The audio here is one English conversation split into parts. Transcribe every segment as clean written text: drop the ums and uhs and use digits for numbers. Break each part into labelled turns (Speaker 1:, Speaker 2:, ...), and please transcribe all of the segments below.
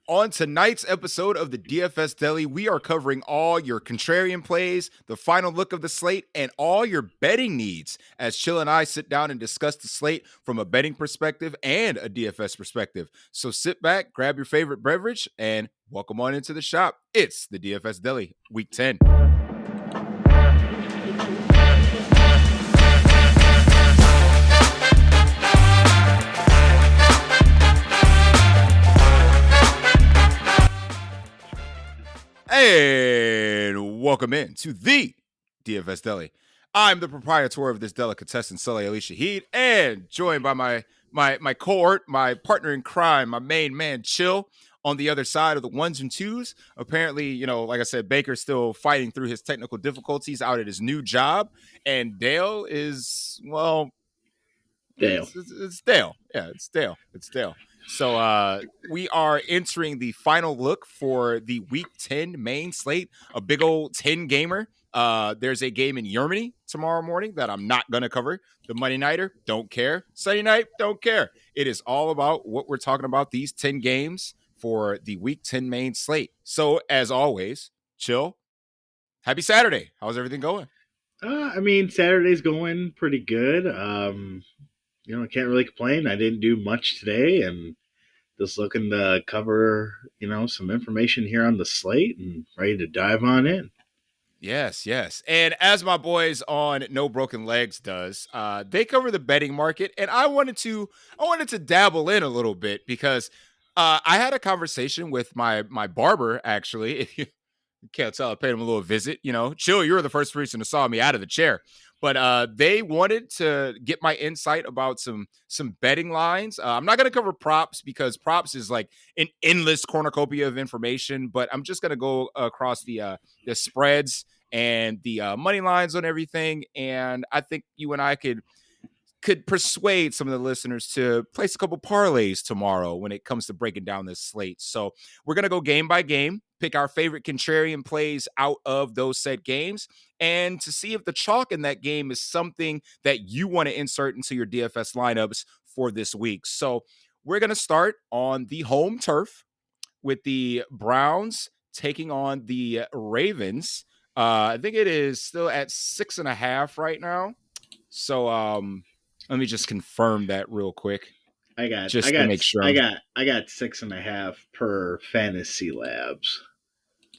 Speaker 1: On tonight's episode of the DFS Deli, we are covering all your contrarian plays, the final look of the slate, and all your betting needs as Chill and I sit down and discuss the slate from a betting perspective and a DFS perspective. So sit back, grab your favorite beverage, and welcome on into the shop. It's the DFS Deli, Week 10. And welcome in to the DFS Deli. I'm the proprietor of this delicatessen, Sully Ali Shaheed, and joined by my cohort, my partner in crime, my main man, Chill, on the other side of the ones and twos. Apparently, like I said, Baker's still fighting through his technical difficulties out at his new job, and Dale is, well,
Speaker 2: Dale.
Speaker 1: It's Dale. Yeah, it's Dale. It's Dale. So we are entering the final look for the Week 10 main slate, a big old 10-gamer. There's a game in Germany tomorrow morning that I'm not going to cover. The Monday Nighter, don't care. Sunday night, don't care. It is all about what we're talking about, these 10 games for the Week 10 main slate. So as always, Chill. Happy Saturday. How's everything going?
Speaker 2: Saturday's going pretty good. I can't really complain. I didn't do much today, and just looking to cover, some information here on the slate and ready to dive on in.
Speaker 1: Yes. And as my boys on No Broken Legs does, they cover the betting market, and I wanted to dabble in a little bit because I had a conversation with my barber, actually. If you can't tell, I paid him a little visit. Chill, you were the first person to saw me out of the chair. But they wanted to get my insight about some betting lines. I'm not going to cover props because props is like an endless cornucopia of information. But I'm just going to go across the spreads and the money lines on everything. And I think you and I could persuade some of the listeners to place a couple parlays tomorrow when it comes to breaking down this slate. So we're going to go game by game, pick our favorite contrarian plays out of those said games, and to see if the chalk in that game is something that you want to insert into your DFS lineups for this week. So we're going to start on the home turf with the Browns taking on the Ravens. I think it is still at 6.5 right now. So let me just confirm that real quick.
Speaker 2: I got
Speaker 1: to make sure.
Speaker 2: I got 6.5 per Fantasy Labs.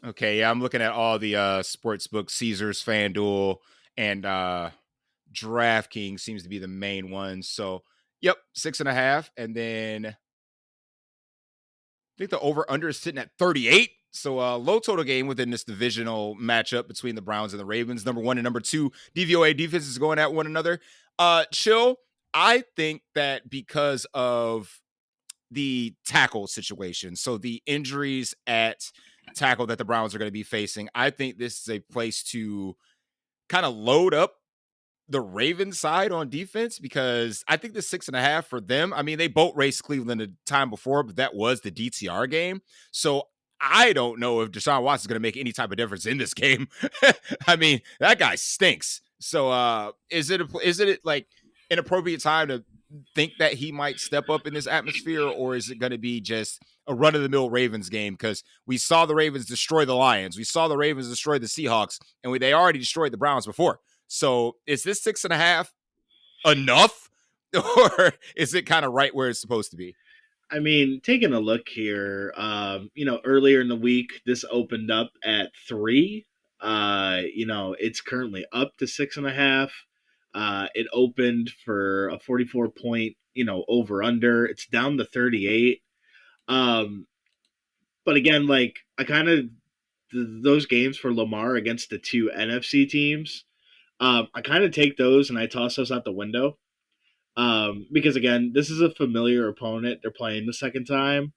Speaker 1: Okay, yeah, I'm looking at all the sportsbook, Caesars, FanDuel, and DraftKings seems to be the main one. So, yep, 6.5, and then I think the over/under is sitting at 38. So, low total game within this divisional matchup between the Browns and the Ravens. Number 1 and number 2 DVOA defenses going at one another. Chill. I think that because of the tackle situation, so the injuries at tackle that the Browns are going to be facing, I think this is a place to kind of load up the Ravens side on defense because I think the 6.5 for them, I mean, they boat raced Cleveland the time before, but that was the DTR game. So I don't know if Deshaun Watson is going to make any type of difference in this game. I mean, that guy stinks. So is it like an appropriate time to think that he might step up in this atmosphere, or is it going to be just a run-of-the-mill Ravens game? Because we saw the Ravens destroy the Lions. We saw the Ravens destroy the Seahawks, and they already destroyed the Browns before. So is this 6.5 enough, or is it kind of right where it's supposed to be?
Speaker 2: I mean, taking a look here, earlier in the week, this opened up at 3. It's currently up to 6.5. It opened for a 44 point, over under. It's down to 38. But again, like I kind of those games for Lamar against the 2 NFC teams, I kind of take those and I toss those out the window. Because again, this is a familiar opponent they're playing the second time.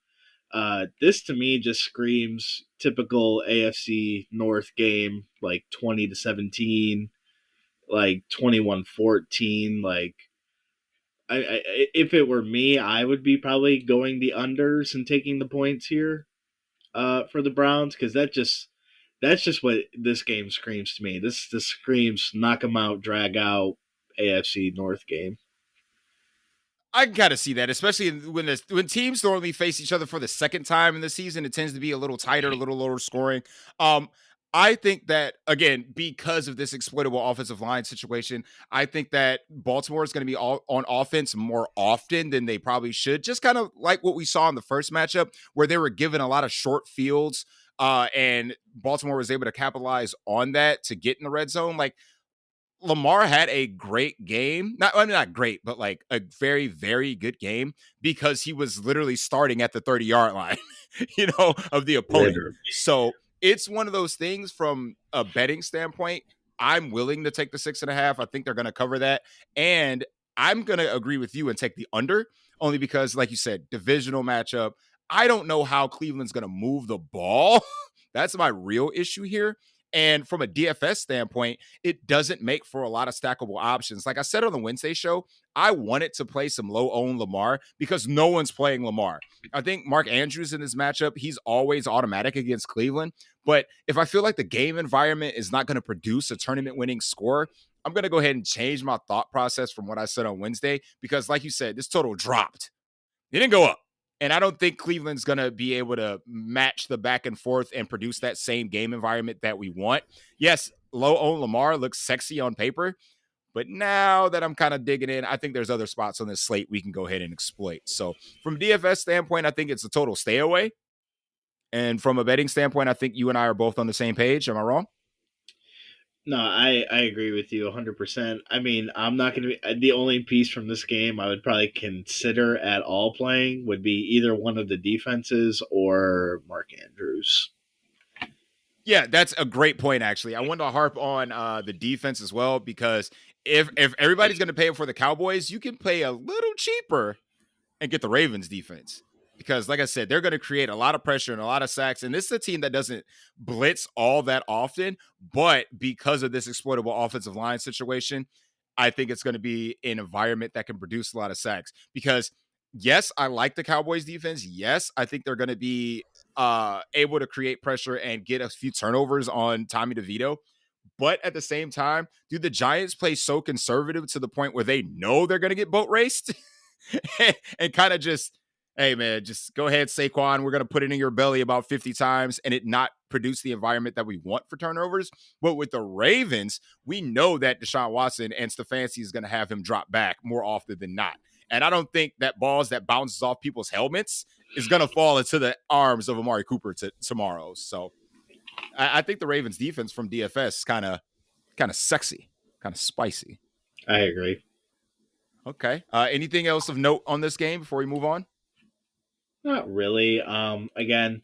Speaker 2: This to me just screams typical AFC North game, like 20-17, like 21-14. Like, if it were me, I would be probably going the unders and taking the points here, for the Browns, because that's just what this game screams to me. This screams knock 'em out, drag out AFC North game.
Speaker 1: I gotta see that, especially when teams normally face each other for the second time in the season. It tends to be a little tighter, a little lower scoring. Um, I think that again, because of this exploitable offensive line situation, I think that Baltimore is going to be on offense more often than they probably should. Just kind of like what we saw in the first matchup, where they were given a lot of short fields, and Baltimore was able to capitalize on that to get in the red zone. Like Lamar had a great game. Not great, but like a very, very good game because he was literally starting at the 30-yard line, of the opponent.
Speaker 2: Literally.
Speaker 1: So it's one of those things from a betting standpoint. I'm willing to take the 6.5. I think they're going to cover that. And I'm going to agree with you and take the under only because, like you said, divisional matchup. I don't know how Cleveland's going to move the ball. That's my real issue here. And from a DFS standpoint, it doesn't make for a lot of stackable options. Like I said on the Wednesday show, I wanted to play some low owned Lamar because no one's playing Lamar. I think Mark Andrews in this matchup, he's always automatic against Cleveland. But if I feel like the game environment is not going to produce a tournament winning score, I'm going to go ahead and change my thought process from what I said on Wednesday because, like you said, this total dropped. It didn't go up. And I don't think Cleveland's going to be able to match the back and forth and produce that same game environment that we want. Yes, low owned Lamar looks sexy on paper, but now that I'm kind of digging in, I think there's other spots on this slate we can go ahead and exploit. So from DFS standpoint, I think it's a total stay away. And from a betting standpoint, I think you and I are both on the same page. Am I wrong?
Speaker 2: No, I agree with you 100%. I mean, I'm not going to be the only piece from this game I would probably consider at all playing would be either one of the defenses or Mark Andrews.
Speaker 1: Yeah, that's a great point. Actually, I wanted to harp on the defense as well because if everybody's going to pay for the Cowboys, you can pay a little cheaper and get the Ravens defense. Because, like I said, they're going to create a lot of pressure and a lot of sacks. And this is a team that doesn't blitz all that often. But because of this exploitable offensive line situation, I think it's going to be an environment that can produce a lot of sacks. Because, yes, I like the Cowboys defense. Yes, I think they're going to be able to create pressure and get a few turnovers on Tommy DeVito. But at the same time, do the Giants play so conservative to the point where they know they're going to get boat raced? And kind of just, hey man, just go ahead, Saquon. We're gonna put it in your belly about 50 times and it not produce the environment that we want for turnovers. But with the Ravens, we know that Deshaun Watson and Stefanski is gonna have him drop back more often than not. And I don't think that balls that bounces off people's helmets is gonna fall into the arms of Amari Cooper tomorrow. So I think the Ravens defense from DFS is kind of sexy, kind of spicy.
Speaker 2: I agree.
Speaker 1: Okay. Anything else of note on this game before we move on?
Speaker 2: Not really. Again,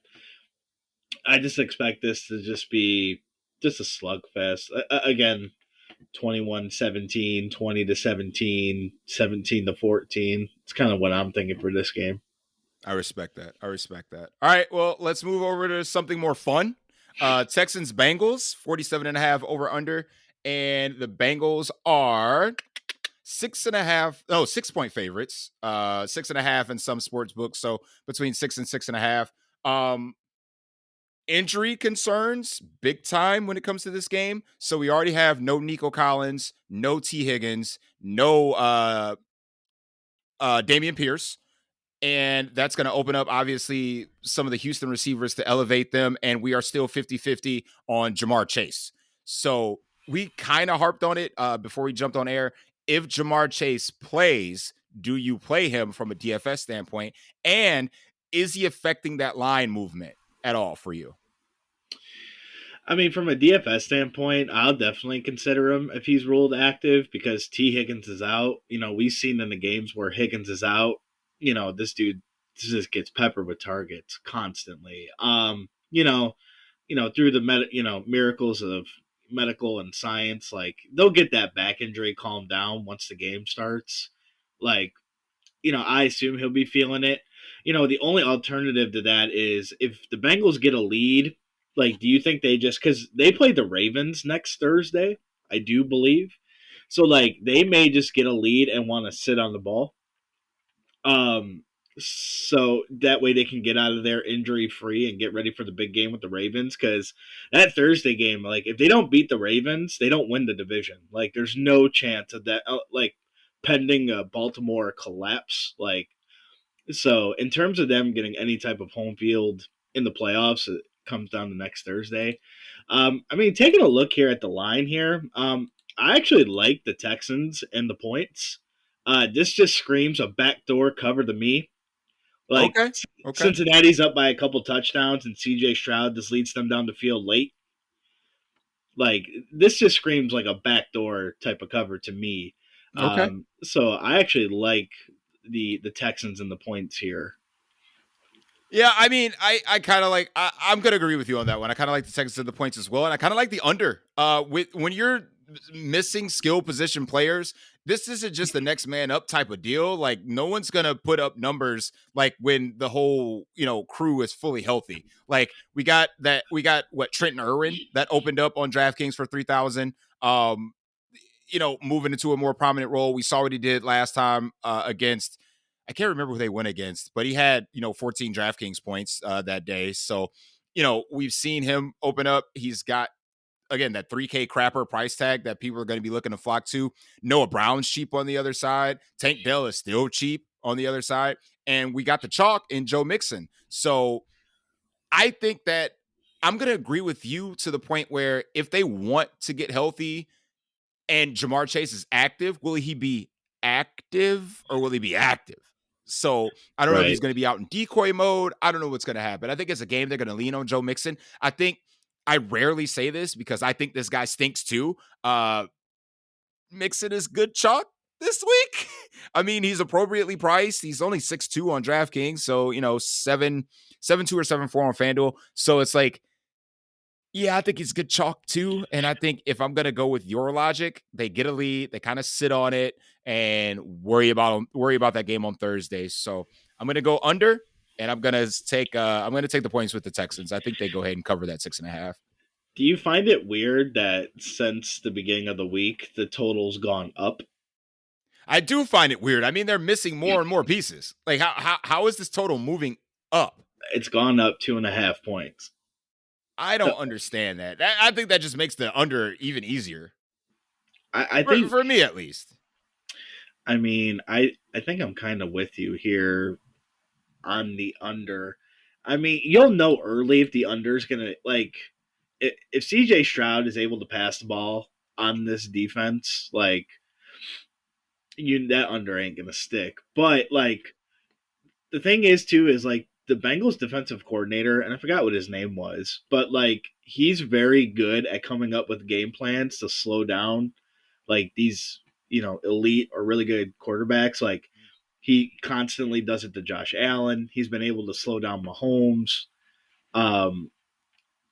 Speaker 2: I just expect this to just be just a slugfest. Again, 21-17, 20-17, 17-14. It's kind of what I'm thinking for this game.
Speaker 1: I respect that. I respect that. All right. Well, let's move over to something more fun. Texans Bengals, 47.5 over under. And the Bengals are 6.5, 6 point favorites. 6.5 in some sports books. So between 6 and 6.5. Injury concerns big time when it comes to this game. So we already have no Nico Collins, no T. Higgins, no Damian Pierce. And that's going to open up, obviously, some of the Houston receivers to elevate them. And we are still 50-50 on Jamar Chase. So we kind of harped on it before we jumped on air. If Jamar Chase plays, do you play him from a DFS standpoint? And is he affecting that line movement at all for you?
Speaker 2: I mean, from a DFS standpoint, I'll definitely consider him if he's ruled active because T. Higgins is out. We've seen in the games where Higgins is out, this dude just gets peppered with targets constantly. Through the miracles of medical and science, like they'll get that back injury calmed down once the game starts. Like, I assume he'll be feeling it. The only alternative to that is if the Bengals get a lead, like, do you think they just, because they play the Ravens next Thursday, I do believe. So, like, they may just get a lead and want to sit on the ball. So that way they can get out of there injury free and get ready for the big game with the Ravens. Because that Thursday game, like, if they don't beat the Ravens, they don't win the division. Like, there's no chance of that. Like, pending a Baltimore collapse. Like, so in terms of them getting any type of home field in the playoffs, it comes down to next Thursday. I mean, taking a look here at the line here, I actually like the Texans and the points. This just screams a backdoor cover to me. Like,
Speaker 1: Okay. Okay.
Speaker 2: Cincinnati's up by a couple touchdowns, and CJ Stroud just leads them down the field late. Like, this just screams like a backdoor type of cover to me.
Speaker 1: Okay.
Speaker 2: So I actually like the Texans and the points here.
Speaker 1: Yeah, I mean, I kind of like. I'm gonna agree with you on that one. I kind of like the Texans and the points as well, and I kind of like the under. With when you're missing skill position players, this isn't just the next man up type of deal. Like no one's gonna put up numbers like when the whole crew is fully healthy. Like we got what Trenton Irwin that opened up on DraftKings for 3,000. Moving into a more prominent role. We saw what he did last time against. I can't remember who they went against, but he had 14 DraftKings points that day. So we've seen him open up. He's got again that 3K crapper price tag that people are going to be looking to flock to. Noah Brown's cheap on the other side. Tank Dell is still cheap on the other side, and we got the chalk in Joe Mixon. So I think that I'm going to agree with you to the point where if they want to get healthy and Jamar Chase is active, will he be active or will he be active? So I don't know if he's
Speaker 2: Right.
Speaker 1: going to be out in decoy mode. I don't know what's going to happen. I think it's a game they're going to lean on Joe Mixon. I rarely say this because I think this guy stinks too. Mixon is good chalk this week. I mean, he's appropriately priced. He's only 6'2" on DraftKings. So, 7'2" or 7'4" on FanDuel. So it's like, yeah, I think he's good chalk too. And I think if I'm gonna go with your logic, they get a lead, they kind of sit on it and worry about that game on Thursday. So I'm gonna go under, and I'm gonna take the points with the Texans. I think they go ahead and cover that 6.5.
Speaker 2: Do you find it weird that since the beginning of the week, the total's gone up?
Speaker 1: I do find it weird. I mean, they're missing more and more pieces. Like how is this total moving up?
Speaker 2: It's gone up 2.5 points.
Speaker 1: I
Speaker 2: So
Speaker 1: don't understand that. I think that just makes the under even easier
Speaker 2: I think,
Speaker 1: for me at least.
Speaker 2: I mean, I think I'm kind of with you here on the under. I mean, you'll know early if the under is gonna, like, if CJ Stroud is able to pass the ball on this defense, like, that under ain't gonna stick. But like, the thing is too is like the Bengals defensive coordinator, and I forgot what his name was, but like he's very good at coming up with game plans to slow down like these, elite or really good quarterbacks. Like, he constantly does it to Josh Allen. He's been able to slow down Mahomes. Um,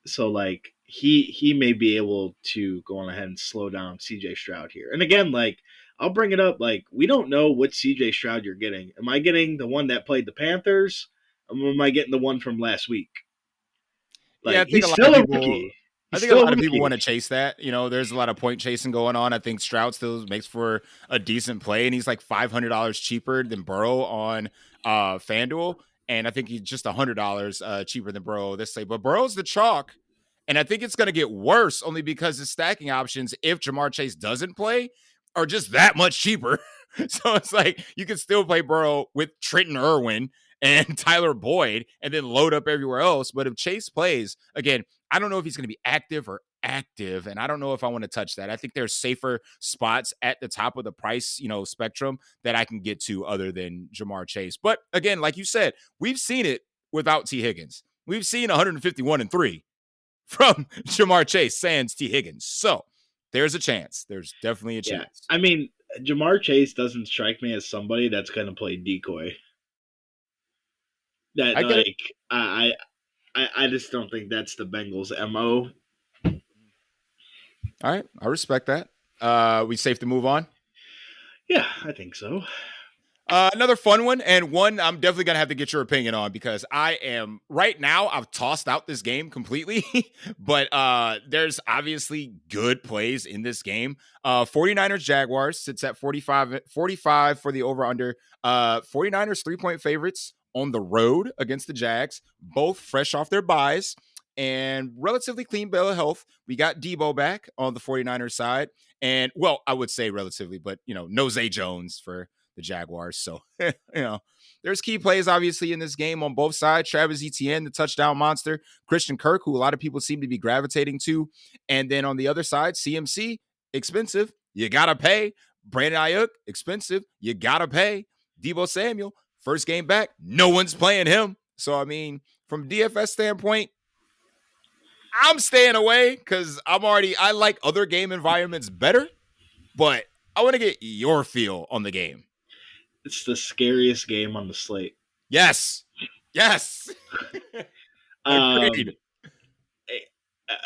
Speaker 2: so like he may be able to go on ahead and slow down CJ Stroud here. And again, like, I'll bring it up, like, we don't know what CJ Stroud you're getting. Am I getting the one that played the Panthers? Or am I getting the one from last week?
Speaker 1: Yeah,
Speaker 2: Like, he's still a rookie.
Speaker 1: I
Speaker 2: He's
Speaker 1: think a
Speaker 2: still a
Speaker 1: lot of people want
Speaker 2: rookie.
Speaker 1: to chase that. There's a lot of point chasing going on. I think Stroud still makes for a decent play, and he's like $500 cheaper than Burrow on FanDuel, and I think he's just $100 cheaper than Burrow this day. But Burrow's the chalk, and I think it's going to get worse only because his stacking options, if Jamar Chase doesn't play, are just that much cheaper. So it's like you can still play Burrow with Trenton Irwin and Tyler Boyd and then load up everywhere else. But if Chase plays, again, I don't know if he's going to be active or active, and I don't know if I want to touch that. I think there's safer spots at the top of the price, spectrum that I can get to other than Jamar Chase. But again, like you said, we've seen it without T. Higgins. We've seen 151-3 from Jamar Chase sans T. Higgins. So there's a chance. There's definitely a
Speaker 2: Yeah.
Speaker 1: chance.
Speaker 2: I mean, Jamar Chase doesn't strike me as somebody that's going to play decoy. That,
Speaker 1: I get it.
Speaker 2: like, I just don't think that's the Bengals' MO.
Speaker 1: All right. I respect that. We safe to move on?
Speaker 2: Yeah, I think so.
Speaker 1: Another fun one, and one I'm definitely going to have to get your opinion on because I am right now, I've tossed out this game completely, but there's obviously good plays in this game. 49ers Jaguars sits at 45 for the over under. 49ers 3-point favorites on the road against the Jags, both fresh off their buys. and relatively clean bill of health. We got Debo back on the 49ers side. And, well, I would say relatively, but, no Zay Jones for the Jaguars. So, there's key plays, obviously, in this game on both sides. Travis Etienne, the touchdown monster. Christian Kirk, who a lot of people seem to be gravitating to. And then on the other side, CMC, expensive. You got to pay. Brandon Ayuk, expensive. You got to pay. Debo Samuel, first game back. No one's playing him. So, I mean, from DFS standpoint, I'm staying away because I like other game environments better, but I want to get your feel on the game.
Speaker 2: It's the scariest game on the slate.
Speaker 1: Yes. Yes. Agreed.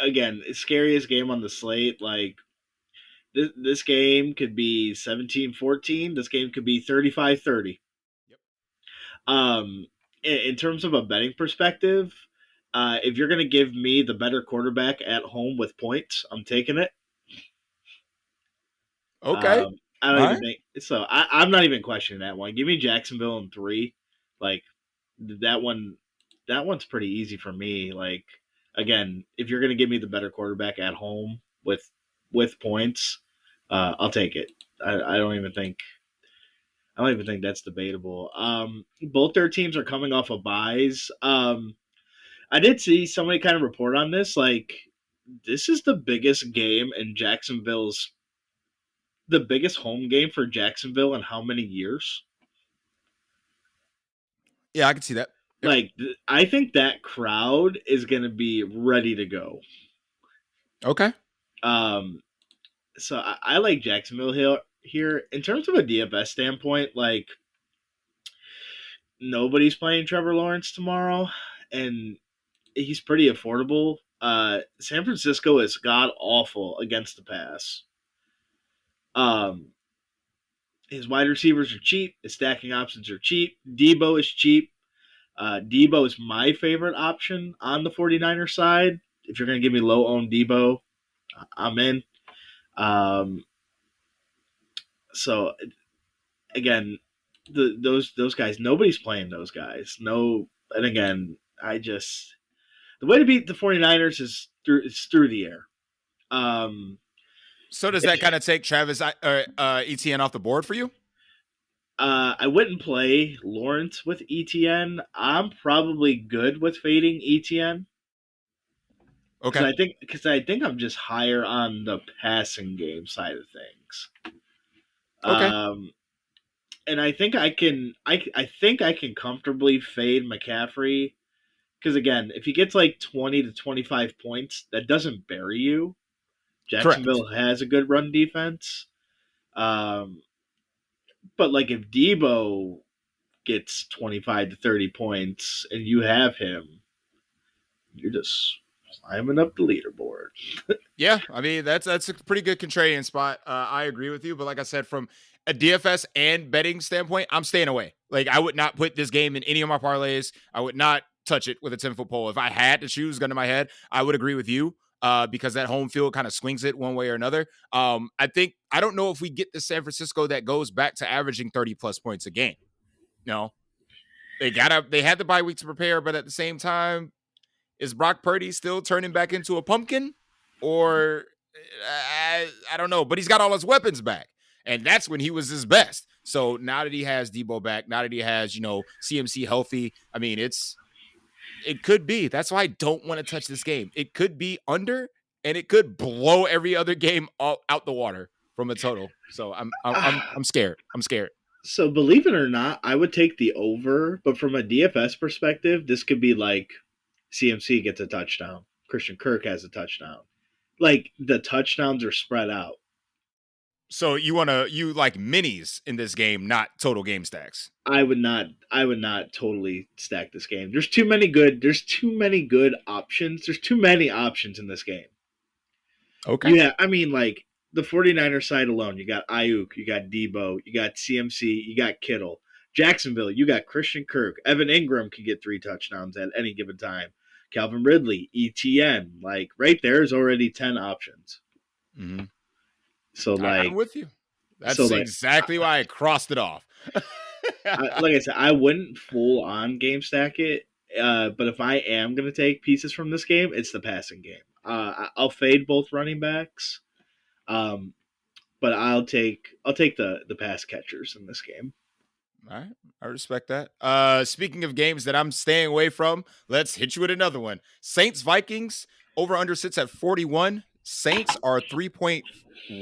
Speaker 2: Again, scariest game on the slate. Like, this game could be 17-14. This game could be 35-30.
Speaker 1: Yep.
Speaker 2: In terms of a betting perspective, if you're going to give me the better quarterback at home with points, I'm taking it.
Speaker 1: Okay.
Speaker 2: I don't even think so. I'm not even questioning that one. Give me Jacksonville in 3. Like, that one. That one's pretty easy for me. Like, again, if you're going to give me the better quarterback at home with points, I'll take it. I don't even think that's debatable. Both their teams are coming off of buys. I did see somebody kind of report on this. Like, this is the biggest game in Jacksonville's, the biggest home game for Jacksonville in how many years?
Speaker 1: Yeah, I can see that.
Speaker 2: Yep. Like, I think that crowd is going to be ready to go.
Speaker 1: Okay.
Speaker 2: So I like Jacksonville here. In terms of a DFS standpoint, like, nobody's playing Trevor Lawrence tomorrow, and he's pretty affordable. San Francisco is god awful against the pass. His wide receivers are cheap. His stacking options are cheap. Debo is cheap. Debo is my favorite option on the 49ers side. If you're going to give me low-owned Debo, I'm in. So, again, those guys, nobody's playing those guys. No, and again, the way to beat the 49ers is through the air.
Speaker 1: So does that kind of take Travis Etienne off the board for you?
Speaker 2: I wouldn't play Lawrence with Etienne. I'm probably good with fading Etienne.
Speaker 1: Okay.
Speaker 2: Because I think I'm just higher on the passing game side of things.
Speaker 1: Okay.
Speaker 2: And I think I can comfortably fade McCaffrey because, again, if he gets like 20 to 25 points, that doesn't bury you. Jacksonville
Speaker 1: Correct.
Speaker 2: has a good run defense. But, like, if Debo gets 25 to 30 points and you have him, you're just climbing up the leaderboard.
Speaker 1: Yeah, I mean that's a pretty good contrarian spot. I agree with you, but like I said, from a DFS and betting standpoint, I'm staying away. Like, I would not put this game in any of my parlays. I would not touch it with a 10-foot pole. If I had to choose, gun to my head, I would agree with you. Because that home field kind of swings it one way or another. I don't know if we get the San Francisco that goes back to averaging 30 plus points a game. No, they had the bye week to prepare, but at the same time, is Brock Purdy still turning back into a pumpkin? Or I don't know, but he's got all his weapons back. And that's when he was his best. So now that he has Debo back, now that he has, CMC healthy, I mean, it could be. That's why I don't want to touch this game. It could be under, and it could blow every other game out the water from a total. So I'm scared. I'm scared.
Speaker 2: So, believe it or not, I would take the over, but from a DFS perspective, this could be like CMC gets a touchdown. Christian Kirk has a touchdown. Like, the touchdowns are spread out.
Speaker 1: So you like minis in this game, not total game stacks.
Speaker 2: I would not totally stack this game. There's too many good options. There's too many options in this game.
Speaker 1: Okay.
Speaker 2: Yeah, I mean, like, the 49ers side alone, you got Ayuk, you got Debo, you got CMC, you got Kittle. Jacksonville, you got Christian Kirk. Evan Ingram can get 3 touchdowns at any given time. Calvin Ridley, ETN. Like, right there is already 10 options.
Speaker 1: Mm-hmm.
Speaker 2: So, like,
Speaker 1: I'm with you. That's exactly why I crossed it off.
Speaker 2: like I said, I wouldn't full on game stack it. But if I am going to take pieces from this game, it's the passing game. I'll fade both running backs, um, but I'll take the pass catchers in this game.
Speaker 1: All right. I respect that. Speaking of games that I'm staying away from, let's hit you with another one. Saints Vikings over under sits at 41. Saints are 3-point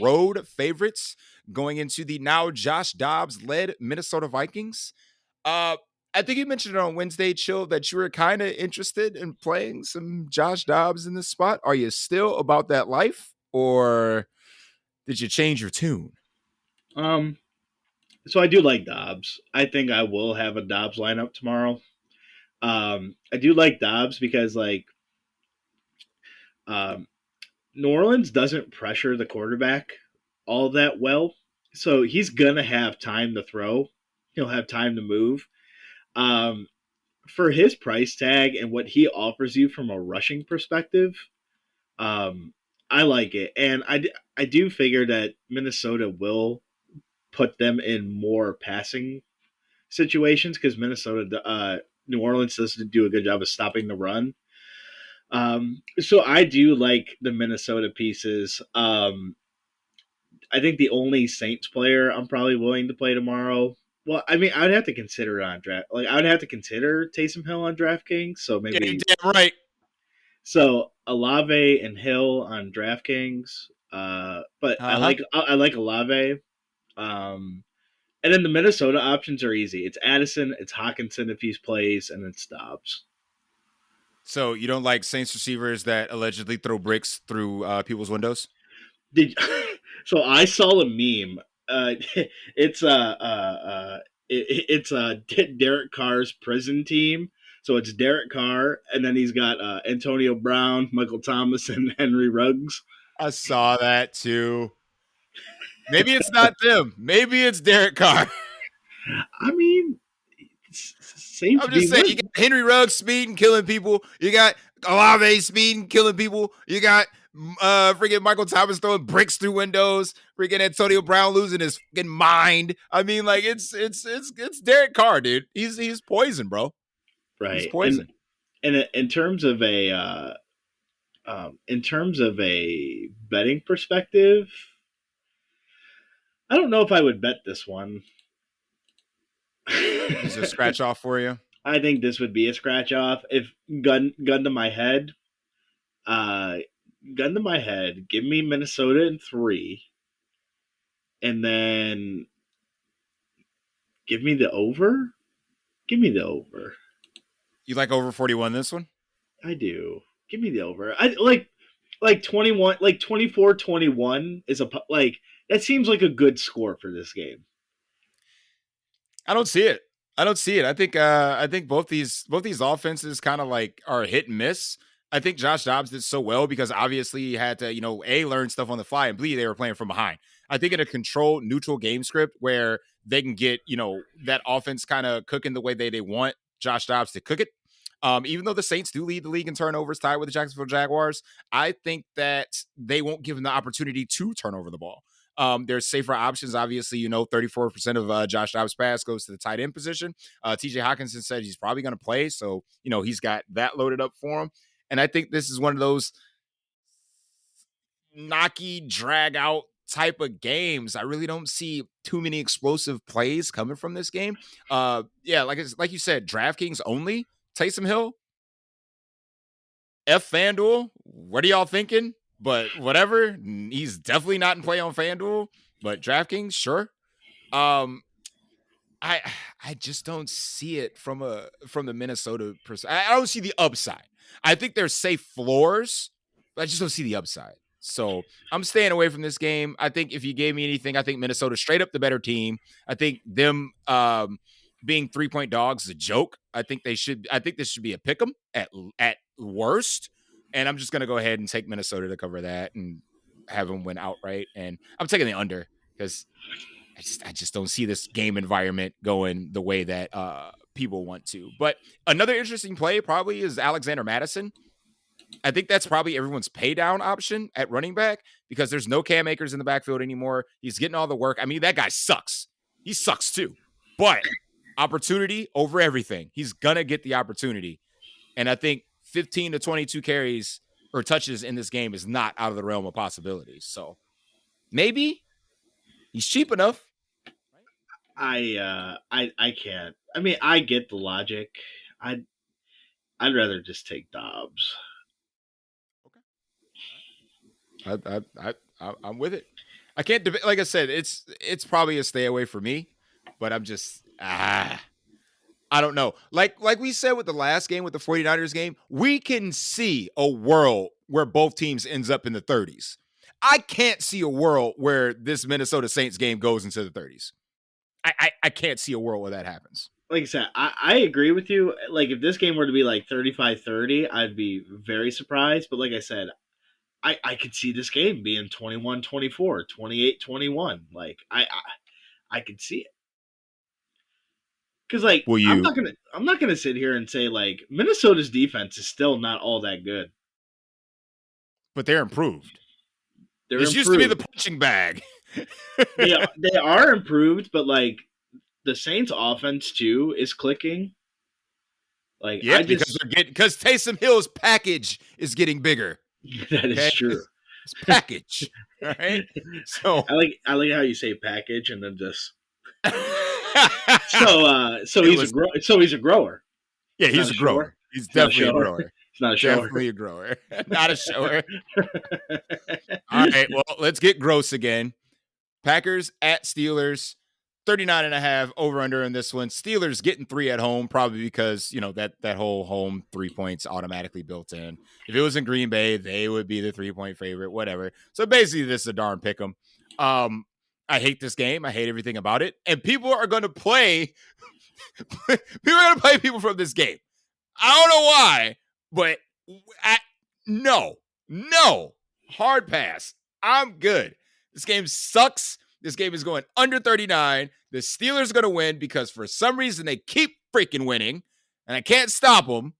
Speaker 1: road favorites going into the now Josh Dobbs led Minnesota Vikings. Uh, I think you mentioned it on Wednesday, Chill, that you were kind of interested in playing some Josh Dobbs in this spot. Are you still about that life, or did you change your tune?
Speaker 2: Um, so I do like Dobbs. I think I will have a Dobbs lineup tomorrow. I do like Dobbs because um, New Orleans doesn't pressure the quarterback all that well, so he's gonna have time to throw. He'll have time to move. Um, for his price tag and what he offers you from a rushing perspective, um, I like it, and I do figure that Minnesota will put them in more passing situations because New Orleans doesn't do a good job of stopping the run. So I do like the Minnesota pieces. I think the only Saints player I'm probably willing to play tomorrow. Well, I mean, I'd have to consider it on draft. Like, I'd have to consider Taysom Hill on DraftKings. So
Speaker 1: Yeah, you're
Speaker 2: maybe
Speaker 1: damn right.
Speaker 2: Olave and Hill on DraftKings. But I
Speaker 1: Uh huh.
Speaker 2: like Olave. Um, and then the Minnesota options are easy. It's Addison, it's Hawkinson if he plays, and it's Dobbs.
Speaker 1: So you don't like Saints receivers that allegedly throw bricks through people's windows?
Speaker 2: Did so I saw a meme. It's it's Derek Carr's prison team. So it's Derek Carr, and then he's got Antonio Brown, Michael Thomas, and Henry Ruggs.
Speaker 1: I saw that too. Maybe it's not them. Maybe it's Derek Carr.
Speaker 2: I mean, Saints
Speaker 1: I'm just
Speaker 2: be
Speaker 1: saying, you
Speaker 2: lit.
Speaker 1: got Henry Ruggs speeding, killing people. You got Olave speeding, killing people. You got freaking Michael Thomas throwing bricks through windows. Freaking Antonio Brown losing his fucking mind. I mean, like it's Derek Carr, dude. He's poison, bro. He's
Speaker 2: Right,
Speaker 1: poison.
Speaker 2: and in terms of a betting perspective, I don't know if I would bet this one.
Speaker 1: This is a scratch off for you.
Speaker 2: I think this would be a scratch off. If gun to my head, uh, gun to my head, give me Minnesota in 3, and then give me the over. Give me the over.
Speaker 1: You like over 41 this one?
Speaker 2: I do. Give me the over. I like 21, like 24-21 is like that seems like a good score for this game.
Speaker 1: I don't see it. I don't see it. I think both these offenses kind of like are hit and miss. I think Josh Dobbs did so well because obviously he had to, A, learn stuff on the fly, and B, they were playing from behind. I think in a controlled, neutral game script where they can get, that offense kind of cooking the way they want Josh Dobbs to cook it. Even though the Saints do lead the league in turnovers, tied with the Jacksonville Jaguars, I think that they won't give him the opportunity to turn over the ball. There's safer options. Obviously, 34% of Josh Dobbs' pass goes to the tight end position. TJ Hawkinson said he's probably going to play. So, he's got that loaded up for him. And I think this is one of those knocky, drag out type of games. I really don't see too many explosive plays coming from this game. Yeah, like you said, DraftKings only. Taysom Hill, FanDuel. What are y'all thinking? But whatever. He's definitely not in play on FanDuel. But DraftKings, sure. Um, I I just don't see it from the Minnesota perspective. I don't see the upside. I think there's safe floors, but I just don't see the upside. So I'm staying away from this game. I think if you gave me anything, I think Minnesota straight up the better team. I think them being 3-point dogs is a joke. I think they should. I think this should be a pick 'em at worst. And I'm just gonna go ahead and take Minnesota to cover that and have them win outright. And I'm taking the under because I just don't see this game environment going the way that people want to. But another interesting play probably is Alexander Madison. I think that's probably everyone's pay down option at running back because there's no Cam Akers in the backfield anymore. He's getting all the work. I mean, that guy sucks. He sucks too. But opportunity over everything. He's gonna get the opportunity. And I think 15 to 22 carries or touches in this game is not out of the realm of possibilities. So maybe he's cheap enough.
Speaker 2: I can't. I mean, I get the logic. I'd rather just take Dobbs.
Speaker 1: I'm with it. I can't debate. Like I said, it's probably a stay away for me, but I'm just I don't know. Like we said with the last game with the 49ers game, we can see a world where both teams ends up in the 30s. I can't see a world where this Minnesota Saints game goes into the 30s. I can't see a world where that happens.
Speaker 2: Like I said, I agree with you. Like, if this game were to be like 35-30, I'd be very surprised. But like I said, I could see this game being 21-24, 28-21. Like, I could see it. Because like
Speaker 1: Will
Speaker 2: I'm
Speaker 1: you?
Speaker 2: not gonna sit here and say like Minnesota's defense is still not all that good.
Speaker 1: But they're improved.
Speaker 2: They're
Speaker 1: This used to be the
Speaker 2: improved.
Speaker 1: punching bag.
Speaker 2: They are improved, but like the Saints offense too is clicking. Like
Speaker 1: Yeah,
Speaker 2: I
Speaker 1: because
Speaker 2: just
Speaker 1: they're getting because Taysom Hill's package is getting bigger.
Speaker 2: that is
Speaker 1: Okay,
Speaker 2: true.
Speaker 1: his package. All right, so
Speaker 2: I like how you say package and then just
Speaker 1: it
Speaker 2: so he's
Speaker 1: was
Speaker 2: a grower.
Speaker 1: yeah,
Speaker 2: It's not
Speaker 1: he's
Speaker 2: a
Speaker 1: a
Speaker 2: shower.
Speaker 1: grower. He's
Speaker 2: It's not a
Speaker 1: definitely a
Speaker 2: shower.
Speaker 1: grower.
Speaker 2: It's not a shower.
Speaker 1: Definitely a grower, not a shower. All right, well, let's get gross again. Packers at Steelers, 39 and a half over under in this one. Steelers getting 3 at home, probably because, that whole home 3 points automatically built in. If it was in Green Bay, they would be the 3-point favorite, whatever. So basically, this is a darn pick 'em. I hate this game. I hate everything about it. And people are going to play. People are going to play people from this game. I don't know why, but no, hard pass. I'm good. This game sucks. This game is going under 39. The Steelers are going to win because for some reason they keep freaking winning, and I can't stop them.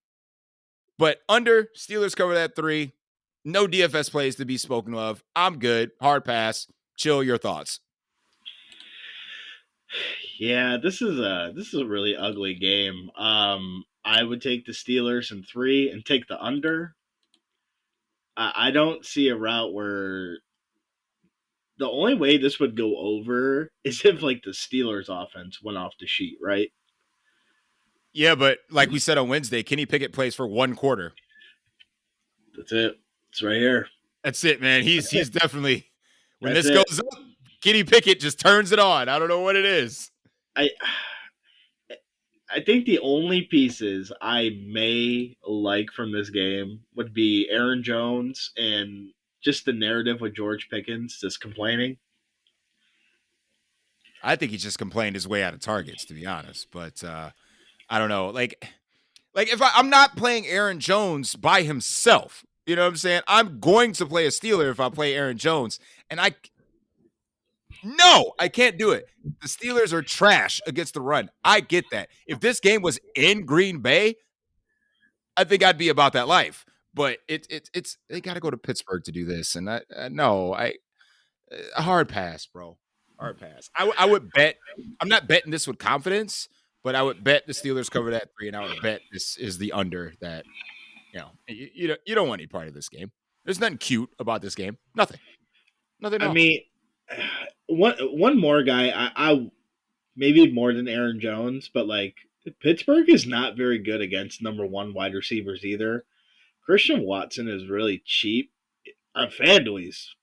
Speaker 1: But under, Steelers cover that 3. No DFS plays to be spoken of. I'm good. Hard pass. Chill. Your thoughts.
Speaker 2: Yeah, this is a really ugly game. I would take the Steelers in 3 and take the under. I don't see a route where the only way this would go over is if like the Steelers offense went off the sheet, right?
Speaker 1: Yeah, but like we said on Wednesday, Kenny Pickett plays for 1 quarter.
Speaker 2: That's it. It's right here.
Speaker 1: That's it, man. He's definitely when
Speaker 2: That's
Speaker 1: this
Speaker 2: it.
Speaker 1: goes up, Kenny Pickett just turns it on. I don't know what it is.
Speaker 2: I I think the only pieces I may like from this game would be Aaron Jones and just the narrative with George Pickens just complaining.
Speaker 1: I think he just complained his way out of targets, to be honest. But I don't know. Like if I'm not playing Aaron Jones by himself, you know what I'm saying? I'm going to play a Steeler if I play Aaron Jones, and I can't do it. The Steelers are trash against the run. I get that. If this game was in Green Bay, I think I'd be about that life. But it's they got to go to Pittsburgh to do this, and no, a hard pass, bro. Hard pass. I would bet. I'm not betting this with confidence, but I would bet the Steelers cover that 3, and I would bet this is the under that. You don't want any part of this game. There's nothing cute about this game. Nothing. Nothing at
Speaker 2: I
Speaker 1: all.
Speaker 2: mean, one more guy. I maybe more than Aaron Jones, but like Pittsburgh is not very good against number 1 wide receivers either. Christian Watson is really cheap. On FanDuel, he's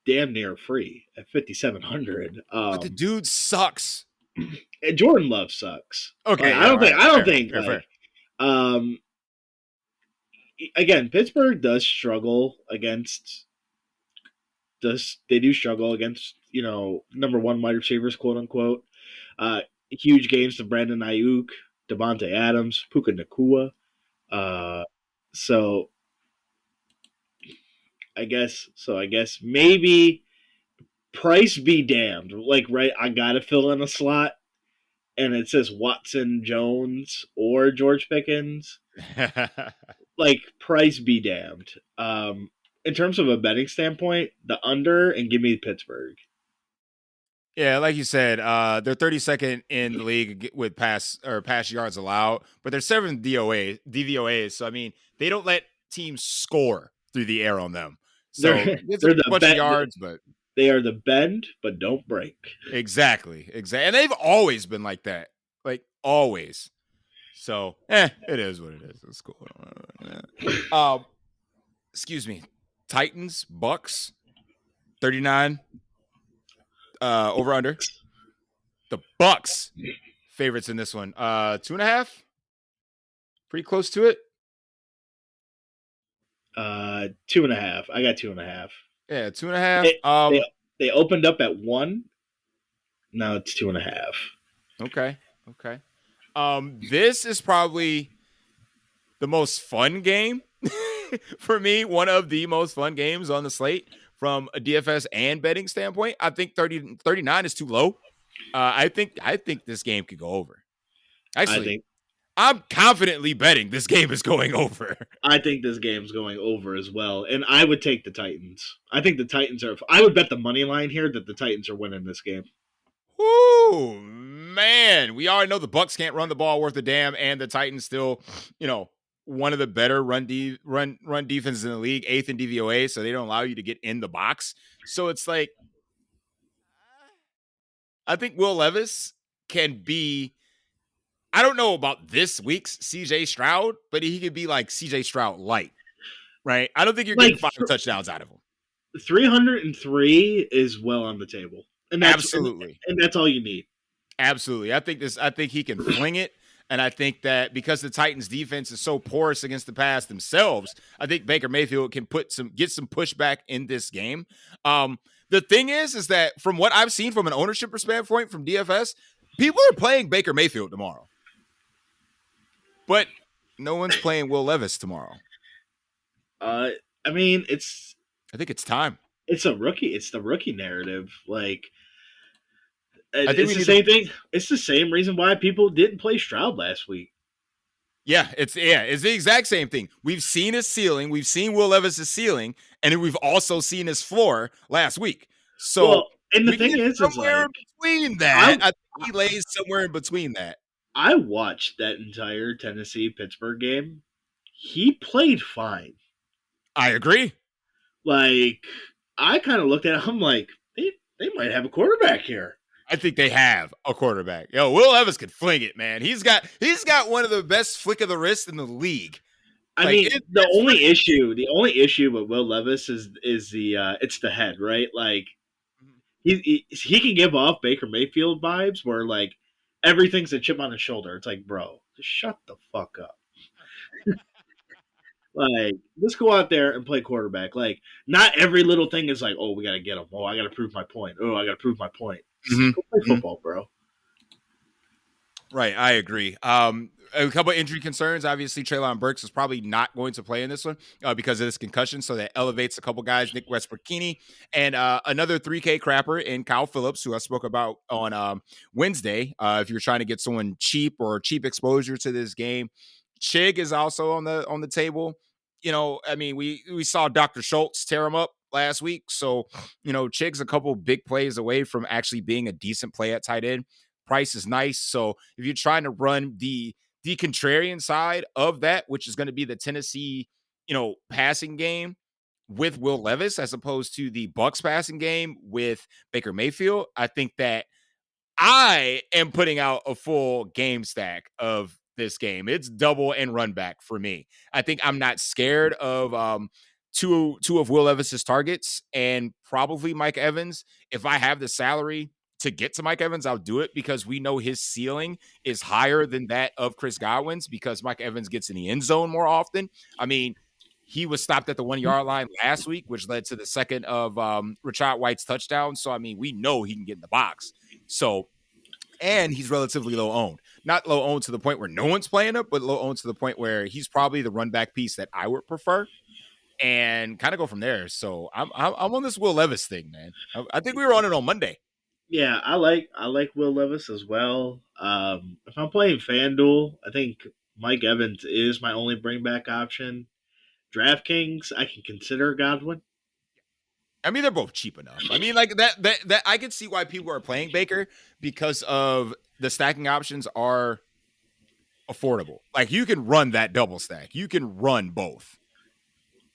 Speaker 2: damn near free at 5,700.
Speaker 1: But the dude sucks.
Speaker 2: And Jordan Love sucks. Like,
Speaker 1: Okay, yeah, all right.
Speaker 2: I don't
Speaker 1: Fair,
Speaker 2: think
Speaker 1: fair,
Speaker 2: like
Speaker 1: fair.
Speaker 2: um again Pittsburgh does struggle against they do struggle against number 1 wide receivers, quote unquote. Uh, Huge games to Brandon Ayuk, Devontae Adams, Puka Nakua. Uh, so I guess maybe price be damned. Like, right, I gotta fill in a slot, and it says Watson, Jones, or George Pickens. Like, price be damned. In terms of a betting standpoint, the under and give me Pittsburgh.
Speaker 1: Yeah, like you said, they're 32nd in the league with pass yards allowed, but they're seventh DVOAs. So I mean, they don't let teams score through the air on them. So
Speaker 2: They're
Speaker 1: it's a
Speaker 2: they're the
Speaker 1: bunch of yards, but
Speaker 2: they are the bend but don't break.
Speaker 1: exactly, and they've always been like that, like always. So, it is what it is. It's cool. Um, excuse me, Titans, Bucks, 39, over under. The Bucks favorites in this one. 2.5, pretty close to it.
Speaker 2: 2.5. I got 2.5.
Speaker 1: Yeah, 2.5.
Speaker 2: They they they opened up at 1. Now it's 2.5.
Speaker 1: Okay, okay. This is probably the most fun game for me. One of the most fun games on the slate from a DFS and betting standpoint. I think 39 is too low. I think this game could go over.
Speaker 2: I
Speaker 1: Actually,
Speaker 2: think
Speaker 1: I'm confidently betting this game is going over.
Speaker 2: I think this game's going over as well, and I would take the Titans. I think the Titans are. I would bet the money line here that the Titans are winning this game.
Speaker 1: Whoo, man. We already know the Bucks can't run the ball worth a damn, and the Titans still, one of the better run defenses in the league, eighth in DVOA, so they don't allow you to get in the box. So it's like I think Will Levis can be. I don't know about this week's CJ Stroud, but he could be like CJ Stroud light, right? I don't think you're getting
Speaker 2: Like
Speaker 1: 5 touchdowns out of him.
Speaker 2: 303 is well on the table, and
Speaker 1: Absolutely.
Speaker 2: that's all you need.
Speaker 1: Absolutely. I think he can fling it. And I think that because the Titans defense is so porous against the pass themselves, I think Baker Mayfield can get some pushback in this game. The thing is that from what I've seen from an ownership standpoint from DFS, people are playing Baker Mayfield tomorrow. But no one's playing Will Levis tomorrow.
Speaker 2: Uh, I mean,
Speaker 1: I think it's time.
Speaker 2: it's a rookie. It's the rookie narrative. Like
Speaker 1: I think
Speaker 2: it's
Speaker 1: we
Speaker 2: the
Speaker 1: need to.
Speaker 2: same thing. It's the same reason why people didn't play Stroud last week.
Speaker 1: It's the exact same thing. We've seen his ceiling, we've seen Will Levis's ceiling, and then we've also seen his floor last week. So
Speaker 2: Well, and the
Speaker 1: we
Speaker 2: thing
Speaker 1: get
Speaker 2: is
Speaker 1: somewhere
Speaker 2: like
Speaker 1: in between that.
Speaker 2: I
Speaker 1: I think he lays somewhere in between that.
Speaker 2: I watched that entire Tennessee Pittsburgh game. He played fine.
Speaker 1: I agree.
Speaker 2: Like I kind of looked at him like they might have a quarterback here.
Speaker 1: I think they have a quarterback. Yo, Will Levis could fling it, man. He's got one of the best flick of the wrist in the league.
Speaker 2: I
Speaker 1: Like
Speaker 2: mean,
Speaker 1: it's
Speaker 2: the only issue with Will Levis is the it's the head, right? Like he can give off Baker Mayfield vibes where like everything's a chip on his shoulder. It's like, bro, just shut the fuck up. Like, just go out there and play quarterback. Like, not every little thing is like, oh, we gotta get him. Oh, I gotta prove my point. Oh, I gotta prove my point. Just
Speaker 1: Mhm,
Speaker 2: go play
Speaker 1: mhm.
Speaker 2: football, bro.
Speaker 1: Right, I agree. A couple of injury concerns. Obviously, Treylon Burks is probably not going to play in this one because of this concussion. So that elevates a couple guys, Nick Westbrook-Keeney, and another 3K crapper in Kyle Phillips, who I spoke about on Wednesday. If you're trying to get someone cheap or cheap exposure to this game, Chig is also on the table. I mean, we saw Dr. Schultz tear him up last week, so Chig's a couple big plays away from actually being a decent play at tight end. Price is nice. So if you're trying to run the contrarian side of that, which is going to be the Tennessee, passing game with Will Levis as opposed to the Bucks passing game with Baker Mayfield, I think that I am putting out a full game stack of this game. It's double and run back for me. I think I'm not scared of two of Will Levis's targets and probably Mike Evans. If I have the salary to get to Mike Evans, I'll do it because we know his ceiling is higher than that of Chris Godwin's because Mike Evans gets in the end zone more often. I mean, he was stopped at the 1 yard line last week, which led to the second of Rashad White's touchdown. So, I mean, we know he can get in the box. So, and he's relatively low owned. Not low owned to the point where no one's playing it, but low owned to the point where he's probably the run back piece that I would prefer and kind of go from there. So I'm on this Will Levis thing, man. I think we were on it on Monday.
Speaker 2: Yeah, I like Will Levis as well. If I'm playing FanDuel, I think Mike Evans is my only bring back option. DraftKings, I can consider Godwin.
Speaker 1: I mean, they're both cheap enough. I mean, like that I could see why people are playing Baker because of the stacking options are affordable. Like you can run that double stack. You can run both.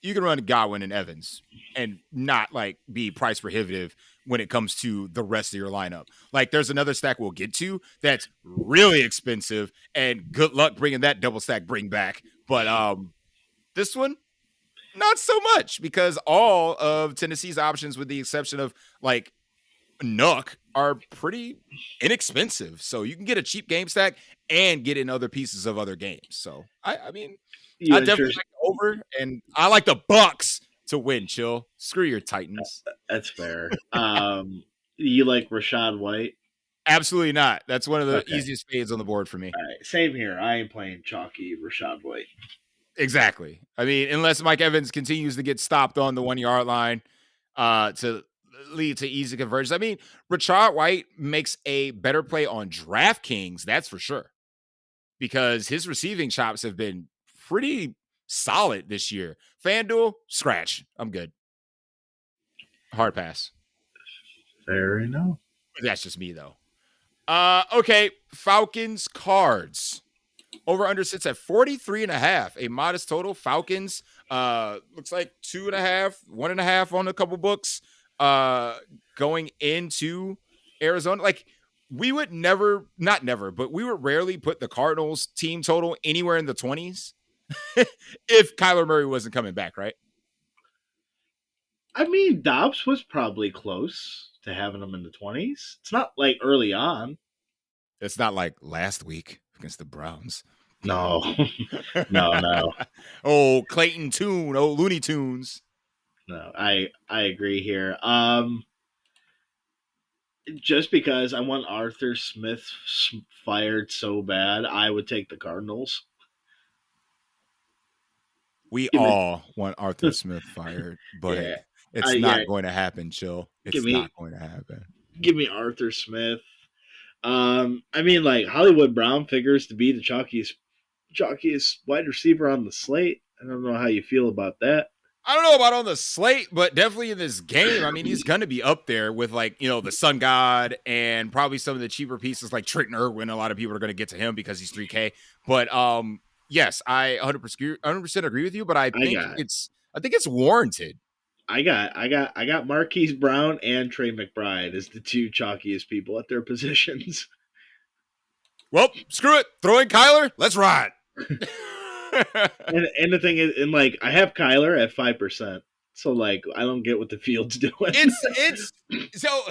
Speaker 1: You can run Godwin and Evans and not like be price prohibitive when it comes to the rest of your lineup. Like there's another stack we'll get to that's really expensive and good luck bringing that double stack bring back. But this one not so much because all of Tennessee's options with the exception of like Nook are pretty inexpensive. So you can get a cheap game stack and get in other pieces of other games. So I mean, I
Speaker 2: You
Speaker 1: definitely
Speaker 2: interest?
Speaker 1: like the over, and I like the Bucks to win. Chill. Screw your Titans.
Speaker 2: That's fair. You like Rashad White?
Speaker 1: Absolutely not. That's one of the
Speaker 2: Okay.
Speaker 1: easiest fades on the board for me.
Speaker 2: All right. Same here. I am playing chalky Rashad White.
Speaker 1: Exactly. I mean, unless Mike Evans continues to get stopped on the 1 yard line to lead to easy conversions. I mean, Rashad White makes a better play on DraftKings, that's for sure, because his receiving chops have been pretty solid this year. FanDuel, scratch. I'm good. Hard pass.
Speaker 2: Fair enough.
Speaker 1: That's just me though. Okay, Falcons cards. Over under sits at 43.5, a modest total. Falcons, looks like 2.5, 1.5 on a couple books. Going into Arizona. Like we would never, not never, but we would rarely put the Cardinals team total anywhere in the 20s if Kyler Murray wasn't coming back, right?
Speaker 2: I mean, Dobbs was probably close to having him in the 20s. It's not like early on.
Speaker 1: It's not like last week against the Browns.
Speaker 2: No, no.
Speaker 1: Oh, Clayton Tune. Oh, Looney Tunes.
Speaker 2: No, I agree here. Just because I want Arthur Smith fired so bad, I would take the Cardinals.
Speaker 1: We
Speaker 2: Give me,
Speaker 1: all want Arthur Smith fired, but
Speaker 2: yeah,
Speaker 1: it's
Speaker 2: yeah.
Speaker 1: not going to happen, Chill.
Speaker 2: Give
Speaker 1: It's
Speaker 2: me,
Speaker 1: not going to happen.
Speaker 2: give me Arthur Smith. I mean, like Hollywood Brown figures to be the chalkiest wide receiver on the slate. I don't know how you feel about that.
Speaker 1: I don't know about on the slate, but definitely in this game. I mean, he's going to be up there with like, the Sun God and probably some of the cheaper pieces like Trenton Irwin. A lot of people are going to get to him because he's 3K. But yes, I 100% agree with you, but I
Speaker 2: I
Speaker 1: think
Speaker 2: got,
Speaker 1: it's warranted.
Speaker 2: I got Marquise Brown and Trey McBride as the two chalkiest people at their positions.
Speaker 1: Well, screw it. Throw in Kyler. Let's ride.
Speaker 2: And the thing is, and like I have Kyler at 5%, so like I don't get what the field's doing.
Speaker 1: It's so,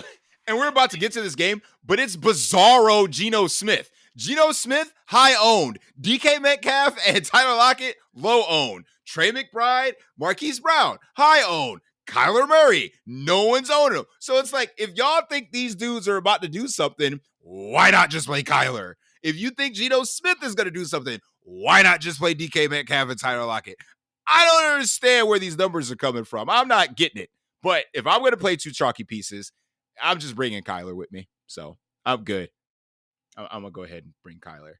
Speaker 1: and we're about to get to this game, but it's bizarro Geno Smith. Geno Smith, high owned. DK Metcalf and Tyler Lockett, low owned. Trey McBride, Marquise Brown, high owned. Kyler Murray, no one's owning him. So it's like, if y'all think these dudes are about to do something, why not just play Kyler? If you think Geno Smith is going to do something, why not just play DK Metcalf and Tyler Lockett? I don't understand where these numbers are coming from. I'm not getting it. But if I'm going to play two chalky pieces, I'm just bringing Kyler with me. So I'm good. I'm going to go ahead and bring Kyler.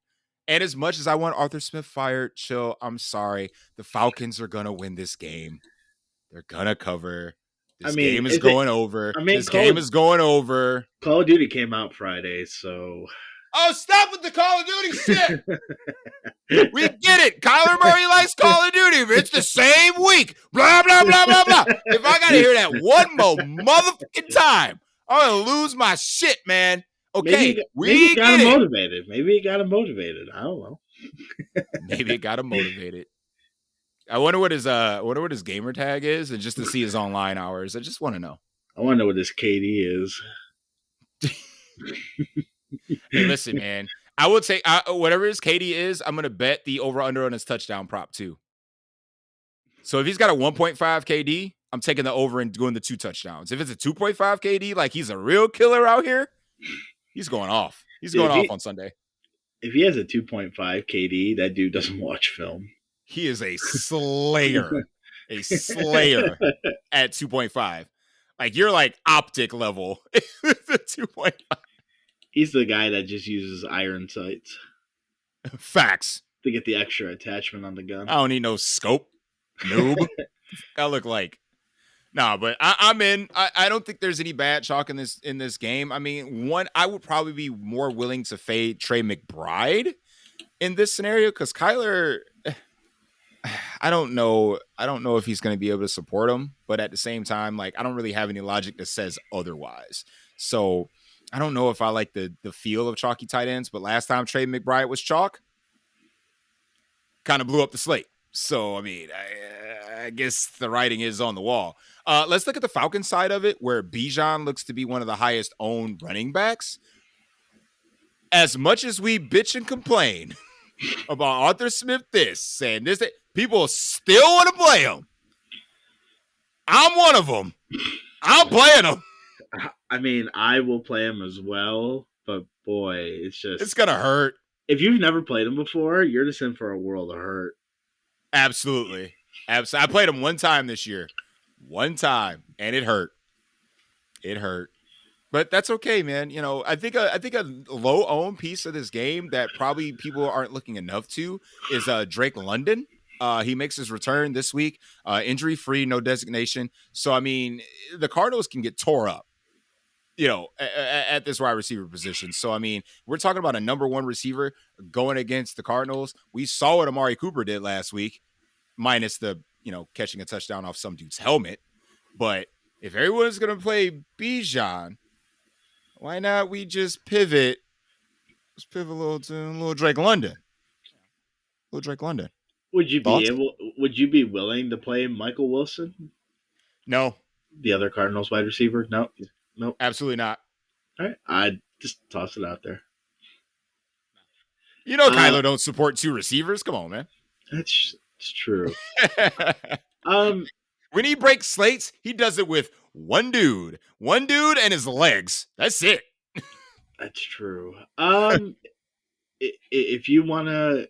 Speaker 1: And as much as I want Arthur Smith fired, Chill, I'm sorry. The Falcons are going to win this game. They're going to cover.
Speaker 2: I
Speaker 1: This
Speaker 2: mean,
Speaker 1: game is going over.
Speaker 2: I mean,
Speaker 1: This game is going over.
Speaker 2: Call of Duty came out Friday, so
Speaker 1: Oh, stop with the Call of Duty shit. We get it. Kyler Murray likes Call of Duty. It's the same week. Blah, blah, blah, blah, blah. If I got to hear that one more motherfucking time, I'm going to lose my shit, man. Okay,
Speaker 2: maybe it got
Speaker 1: get
Speaker 2: him
Speaker 1: it.
Speaker 2: motivated. Maybe it got him motivated. I don't know.
Speaker 1: Maybe it got him motivated. I wonder what his gamer tag is, and just to see his online hours. I just want to know.
Speaker 2: I want to know what this KD is.
Speaker 1: Hey, listen, man. I would say whatever his KD is, I'm gonna bet the over under on his touchdown prop too. So if he's got a 1.5 KD, I'm taking the over and doing the 2 touchdowns. If it's a 2.5 KD, like he's a real killer out here, he's going off. He's going off on Sunday.
Speaker 2: If he has a 2.5 KD, that dude doesn't watch film.
Speaker 1: He is a slayer. A slayer at 2.5. Like you're like optic level. The 2.5.
Speaker 2: He's the guy that just uses iron sights.
Speaker 1: Facts.
Speaker 2: To get the extra attachment on the gun.
Speaker 1: I don't need no scope. Noob. I look like. No, but I'm in. I don't think there's any bad chalk in this game. I mean, one, I would probably be more willing to fade Trey McBride in this scenario because Kyler, I don't know. I don't know if he's going to be able to support him, but at the same time, like I don't really have any logic that says otherwise. So I don't know if I like the feel of chalky tight ends. But last time Trey McBride was chalk, kind of blew up the slate. So I mean, I guess the writing is on the wall. Let's look at the Falcons side of it, where Bijan looks to be one of the highest owned running backs. As much as we bitch and complain about Arthur Smith, this and this, people still want to play him. I'm one of them. I'm playing him.
Speaker 2: I mean, I will play him as well, but boy,
Speaker 1: It's gonna hurt.
Speaker 2: if you've never played him before, you're just in for a world of hurt.
Speaker 1: Absolutely. Absolutely. I played him one time this year. One time, and it hurt. It hurt. But that's okay, man. You know, I think a low owned piece of this game that probably people aren't looking enough to is Drake London. He makes his return this week, injury free, no designation. So I mean, the Cardinals can get tore up, you know, at this wide receiver position. So I mean, we're talking about a number one receiver going against the Cardinals. We saw what Amari Cooper did last week, minus the catching a touchdown off some dude's helmet. But if everyone's gonna play Bijan, why not we just pivot? Let's pivot a little to a little Drake London. Little Drake London. Thoughts?
Speaker 2: Would you be willing to play Michael Wilson,
Speaker 1: No,
Speaker 2: the other Cardinals wide receiver? No, nope.
Speaker 1: absolutely not.
Speaker 2: All right, I just toss it out there.
Speaker 1: You know
Speaker 2: Uh,
Speaker 1: Kyler don't support two receivers. Come on, man.
Speaker 2: it's true. Um,
Speaker 1: When he breaks slates, he does it with one dude and his legs. That's it.
Speaker 2: that's true. If you wanna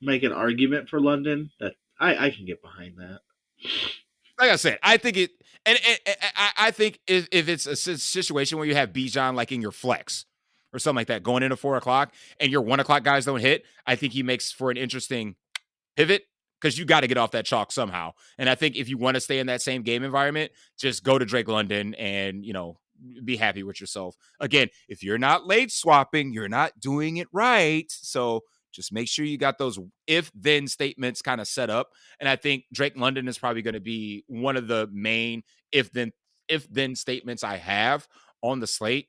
Speaker 2: make an argument for London, that I can get behind that.
Speaker 1: Like I said, I think it, and I think if it's a situation where you have Bijan like in your flex or something like that going into 4 o'clock, and your 1 o'clock guys don't hit, I think he makes for an interesting pivot because you got to get off that chalk somehow. And I think if you want to stay in that same game environment, just go to Drake London and be happy with yourself. Again, if you're not late swapping, you're not doing it right. So just make sure you got those if then statements kind of set up. And I think Drake London is probably going to be one of the main if then statements I have on the slate.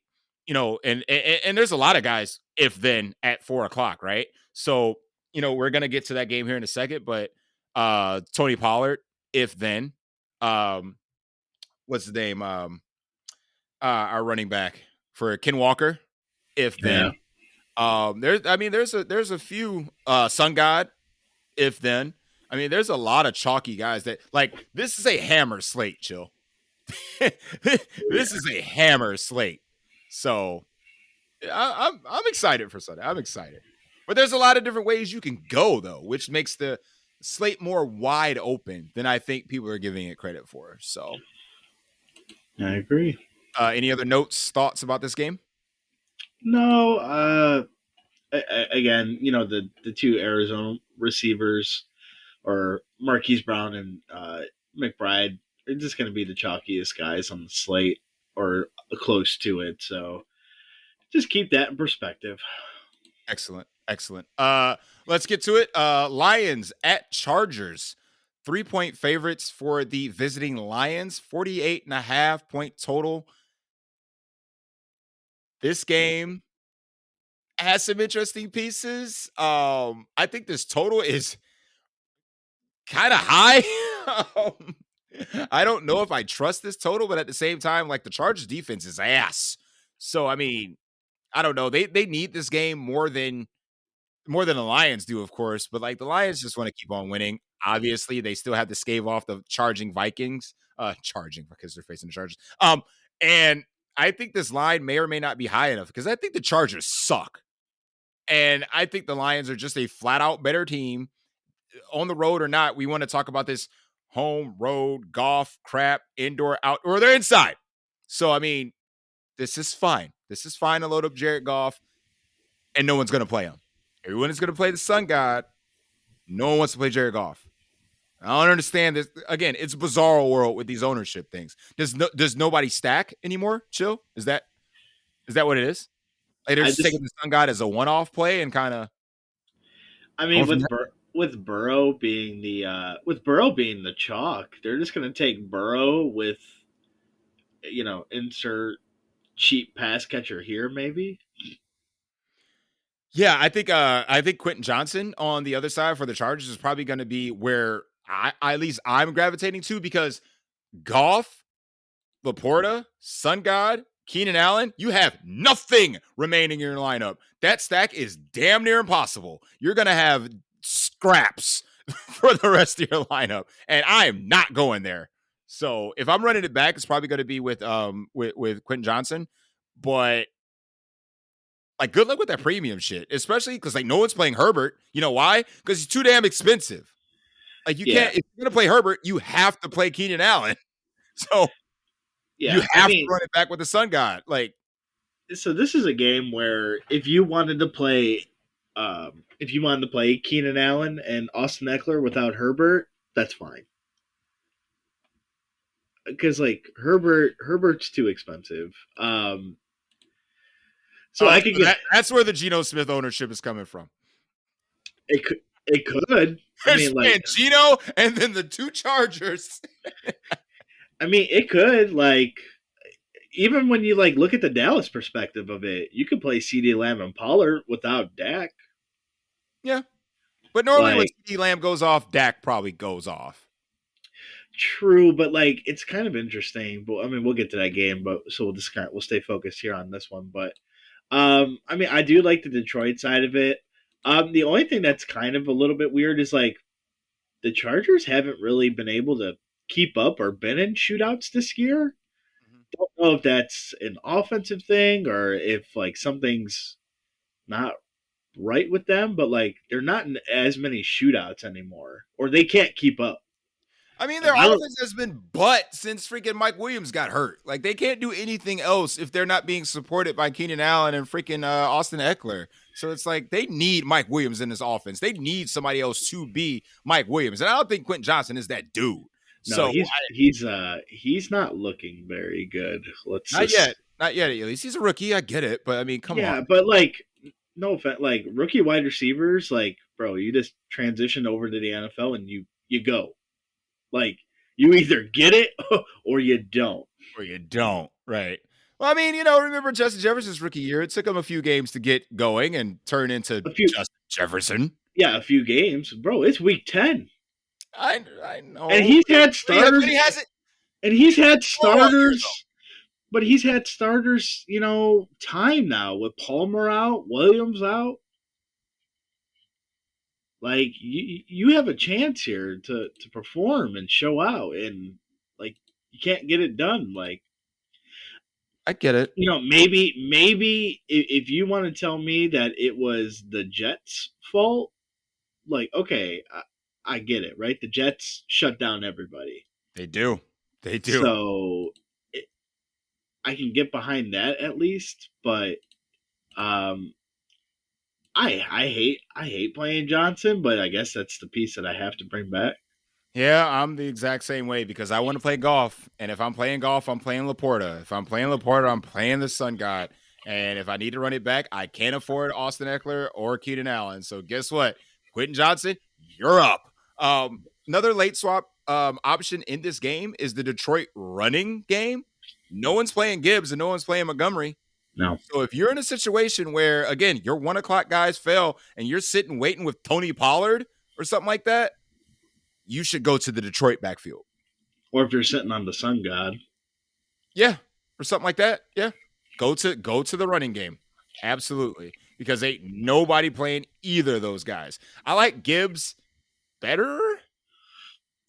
Speaker 1: And there's a lot of guys if then at 4 o'clock, right? So we're gonna get to that game here in a second, but Tony Pollard, if then, what's his name? Our running back for Ken Walker, if
Speaker 2: Yeah.
Speaker 1: then. There's a few Sun God, if then. I mean, there's a lot of chalky guys that like this is a hammer slate, chill. This is a hammer slate. So I'm excited for Sunday. I'm excited. But there's a lot of different ways you can go, though, which makes the slate more wide open than I think people are giving it credit for. So,
Speaker 2: I agree.
Speaker 1: Any other notes, thoughts about this game?
Speaker 2: No, again, the two Arizona receivers, or Marquise Brown and McBride, are just going to be the chalkiest guys on the slate, or close to it. So just keep that in perspective.
Speaker 1: Excellent. Excellent. Let's get to it. Lions at Chargers. 3-point favorites for the visiting Lions. 48.5-point total. This game has some interesting pieces. I think this total is kind of high. I don't know if I trust this total, but at the same time, like the Chargers defense is ass. So I mean, I don't know. They need this game more than the Lions do, of course. But like the Lions just want to keep on winning. Obviously, they still have to stave off the charging Vikings. Charging because they're facing the Chargers. And I think this line may or may not be high enough because I think the Chargers suck. And I think the Lions are just a flat out better team on the road or not. We want to talk about this home, road, golf, crap, indoor, out, or they're inside. So, I mean, this is fine. This is fine to load up Jared Goff, and no one's going to play him. Everyone is going to play the Sun God. No one wants to play Jared Goff. I don't understand this. Again, it's a bizarre world with these ownership things. Does nobody stack anymore? Chill. Is that what it is? Like they're
Speaker 2: I
Speaker 1: just
Speaker 2: just
Speaker 1: taking the Sun God as a one-off play and kind of
Speaker 2: I
Speaker 1: going
Speaker 2: mean
Speaker 1: from there.
Speaker 2: with Burrow being the chalk, they're just gonna take Burrow with insert cheap pass catcher here maybe.
Speaker 1: Yeah, I think Quentin Johnson on the other side for the Chargers is probably going to be where at least I'm gravitating to because Goff, Laporta, Sun God, Keenan Allen, you have nothing remaining in your lineup. That stack is damn near impossible. You're going to have scraps for the rest of your lineup, and I am not going there. So if I'm running it back, it's probably going to be with Quentin Johnson, but like, good luck with that premium shit, especially because like no one's playing Herbert. You know why? Because he's too damn expensive. Like, you
Speaker 2: Yeah,
Speaker 1: can't if you're gonna play Herbert, you have to play Keenan Allen. So you
Speaker 2: yeah. I
Speaker 1: have to
Speaker 2: mean,
Speaker 1: run it back with the Sun God. Like,
Speaker 2: so this is a game where if you wanted to play Keenan Allen and Austin Eckler without Herbert, that's fine. Because like Herbert's too expensive. So I
Speaker 1: oh,
Speaker 2: could
Speaker 1: so
Speaker 2: get
Speaker 1: that's where the Geno Smith ownership is coming from.
Speaker 2: it could. I
Speaker 1: They're
Speaker 2: mean,
Speaker 1: just
Speaker 2: like
Speaker 1: playing Geno and then the two Chargers.
Speaker 2: it could even when you like look at the Dallas perspective of it, you could play CD Lamb and Pollard without Dak.
Speaker 1: Yeah, but normally when
Speaker 2: Like
Speaker 1: CD Lamb goes off, Dak probably goes off.
Speaker 2: true, but like it's kind of interesting. But I mean, we'll get to that game. But so we'll stay focused here on this one. But I mean, I do like the Detroit side of it. The only thing that's kind of a little bit weird is like the Chargers haven't really been able to keep up or been in shootouts this year.
Speaker 1: Mhm.
Speaker 2: Don't know if that's an offensive thing or if like something's not right with them, but like they're not in as many shootouts anymore, or they can't keep up.
Speaker 1: I mean,
Speaker 2: Like
Speaker 1: their
Speaker 2: I don't
Speaker 1: offense has been butt since freaking Mike Williams got hurt. Like, they can't do anything else if they're not being supported by Keenan Allen and freaking Austin Eckler. So it's like they need Mike Williams in this offense. They need somebody else to be Mike Williams, and I don't think Quentin Johnson is that dude.
Speaker 2: no,
Speaker 1: So
Speaker 2: he's not looking very good. Let's
Speaker 1: not yet,
Speaker 2: just
Speaker 1: not yet. At least he's a rookie. I get it, but I mean, come on.
Speaker 2: yeah, but like no offense, like rookie wide receivers, like bro, you just transition over to the NFL and you go. Like you either get it or you don't.
Speaker 1: Or you don't, right? Well, I mean, remember Justin Jefferson's rookie year? It took him a few games to get going and turn into
Speaker 2: A few
Speaker 1: Justin Jefferson.
Speaker 2: a few games, bro. It's week 10,
Speaker 1: I
Speaker 2: and
Speaker 1: know,
Speaker 2: he's had
Speaker 1: but
Speaker 2: starters,
Speaker 1: he hasn't
Speaker 2: and he's had
Speaker 1: all year though.
Speaker 2: starters. But he's had starters, time now with Palmer out, Williams out. Like you have a chance here to perform and show out, and like you can't get it done. Like
Speaker 1: I get it.
Speaker 2: maybe if you want to tell me that it was the Jets' fault, like okay, I get it, right? The Jets shut down everybody,
Speaker 1: They do. They do.
Speaker 2: so I can get behind that at least. But um, I hate playing Johnson, but I guess that's the piece that I have to bring back.
Speaker 1: Yeah, I'm the exact same way because I want to play golf. And if I'm playing golf, I'm playing Laporta. If I'm playing Laporta, I'm playing the Sun God. And if I need to run it back, I can't afford Austin Eckler or Keenan Allen. So guess what? Quentin Johnson, you're up. Another late swap option in this game is the Detroit running game. No one's playing Gibbs and no one's playing Montgomery.
Speaker 2: No,
Speaker 1: So if you're in a situation where, again, your 1 o'clock guys fail and you're sitting waiting with Tony Pollard or something like that, you should go to the Detroit backfield.
Speaker 2: or if you're sitting on the Sun God,
Speaker 1: Yeah, or something like that. Yeah, go to the running game. Absolutely, because ain't nobody playing either of those guys. I like Gibbs better.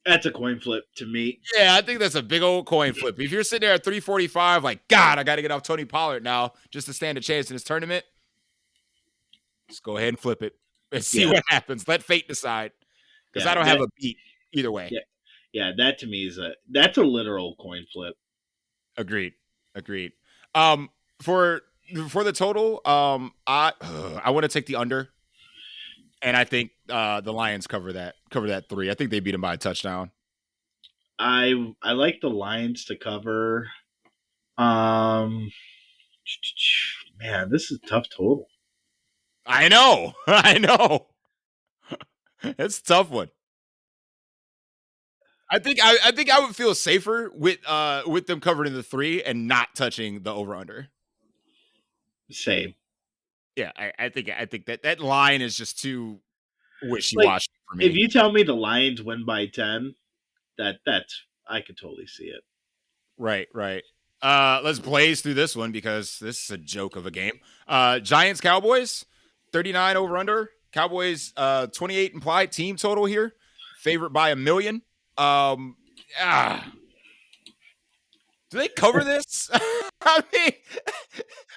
Speaker 2: that's a coin flip to me.
Speaker 1: Yeah, I think that's a big old coin flip. If you're sitting there at 345, like, God, I got to get off Tony Pollard now just to stand a chance in this tournament, just go ahead and flip it and see
Speaker 2: Yeah,
Speaker 1: what happens. Let fate decide because
Speaker 2: yeah,
Speaker 1: I don't have a beat either way.
Speaker 2: yeah, yeah. That to me that's a literal coin flip.
Speaker 1: Agreed. Agreed. Um, for the total, I want to take the under. And I think the Lions cover that 3. I think they beat them by a touchdown.
Speaker 2: I like the Lions to cover. Um, man, this is a tough total.
Speaker 1: I know. I know. It's a tough one. I think I would feel safer with them covering the 3 and not touching the over under.
Speaker 2: Same.
Speaker 1: Yeah, I think that line is just too wishy
Speaker 2: Like,
Speaker 1: washy for
Speaker 2: if
Speaker 1: me.
Speaker 2: you tell me the Lions win by 10, that's I could totally see it.
Speaker 1: Right, right. Let's blaze through this one because this is a joke of a game. Giants Cowboys 39 over under. Cowboys 28 implied team total here. Favorite by a million. Um ah, do they cover this? I mean,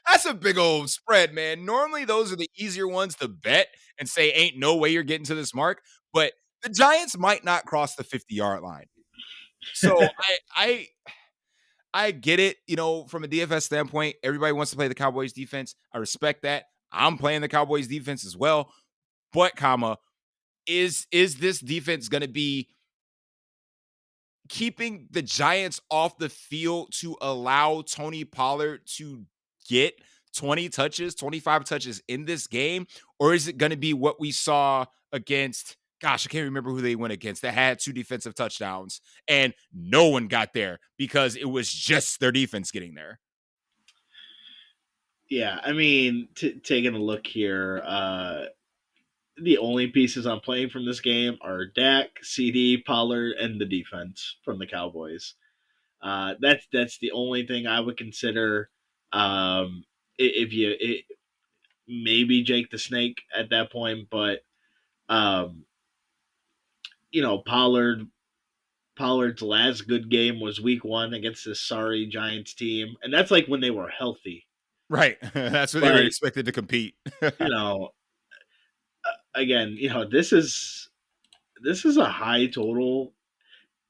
Speaker 1: that's a big old spread, man. Normally, those are the easier ones to bet and say, ain't no way you're getting to this mark. But the Giants might not cross the 50-yard line. So I get it, from a DFS standpoint, everybody wants to play the Cowboys defense. I respect that. I'm playing the Cowboys defense as well. But is this defense going to be keeping the Giants off the field to allow Tony Pollard to get 20 touches, 25 touches in this game? Or is it going to be what we saw against, gosh, I can't remember who they went against that had 2 defensive touchdowns and no one got there because it was just their defense getting there?
Speaker 2: Yeah, I mean, taking a look here, the only pieces I'm playing from this game are Dak, CD, Pollard, and the defense from the Cowboys. That's the only thing I would consider. If you maybe Jake the Snake at that point, but um, Pollard's last good game was Week 1 against this sorry Giants team, and that's like when they were healthy.
Speaker 1: Right. That's when they were
Speaker 2: But
Speaker 1: expected to compete.
Speaker 2: you know, again, this is a high total,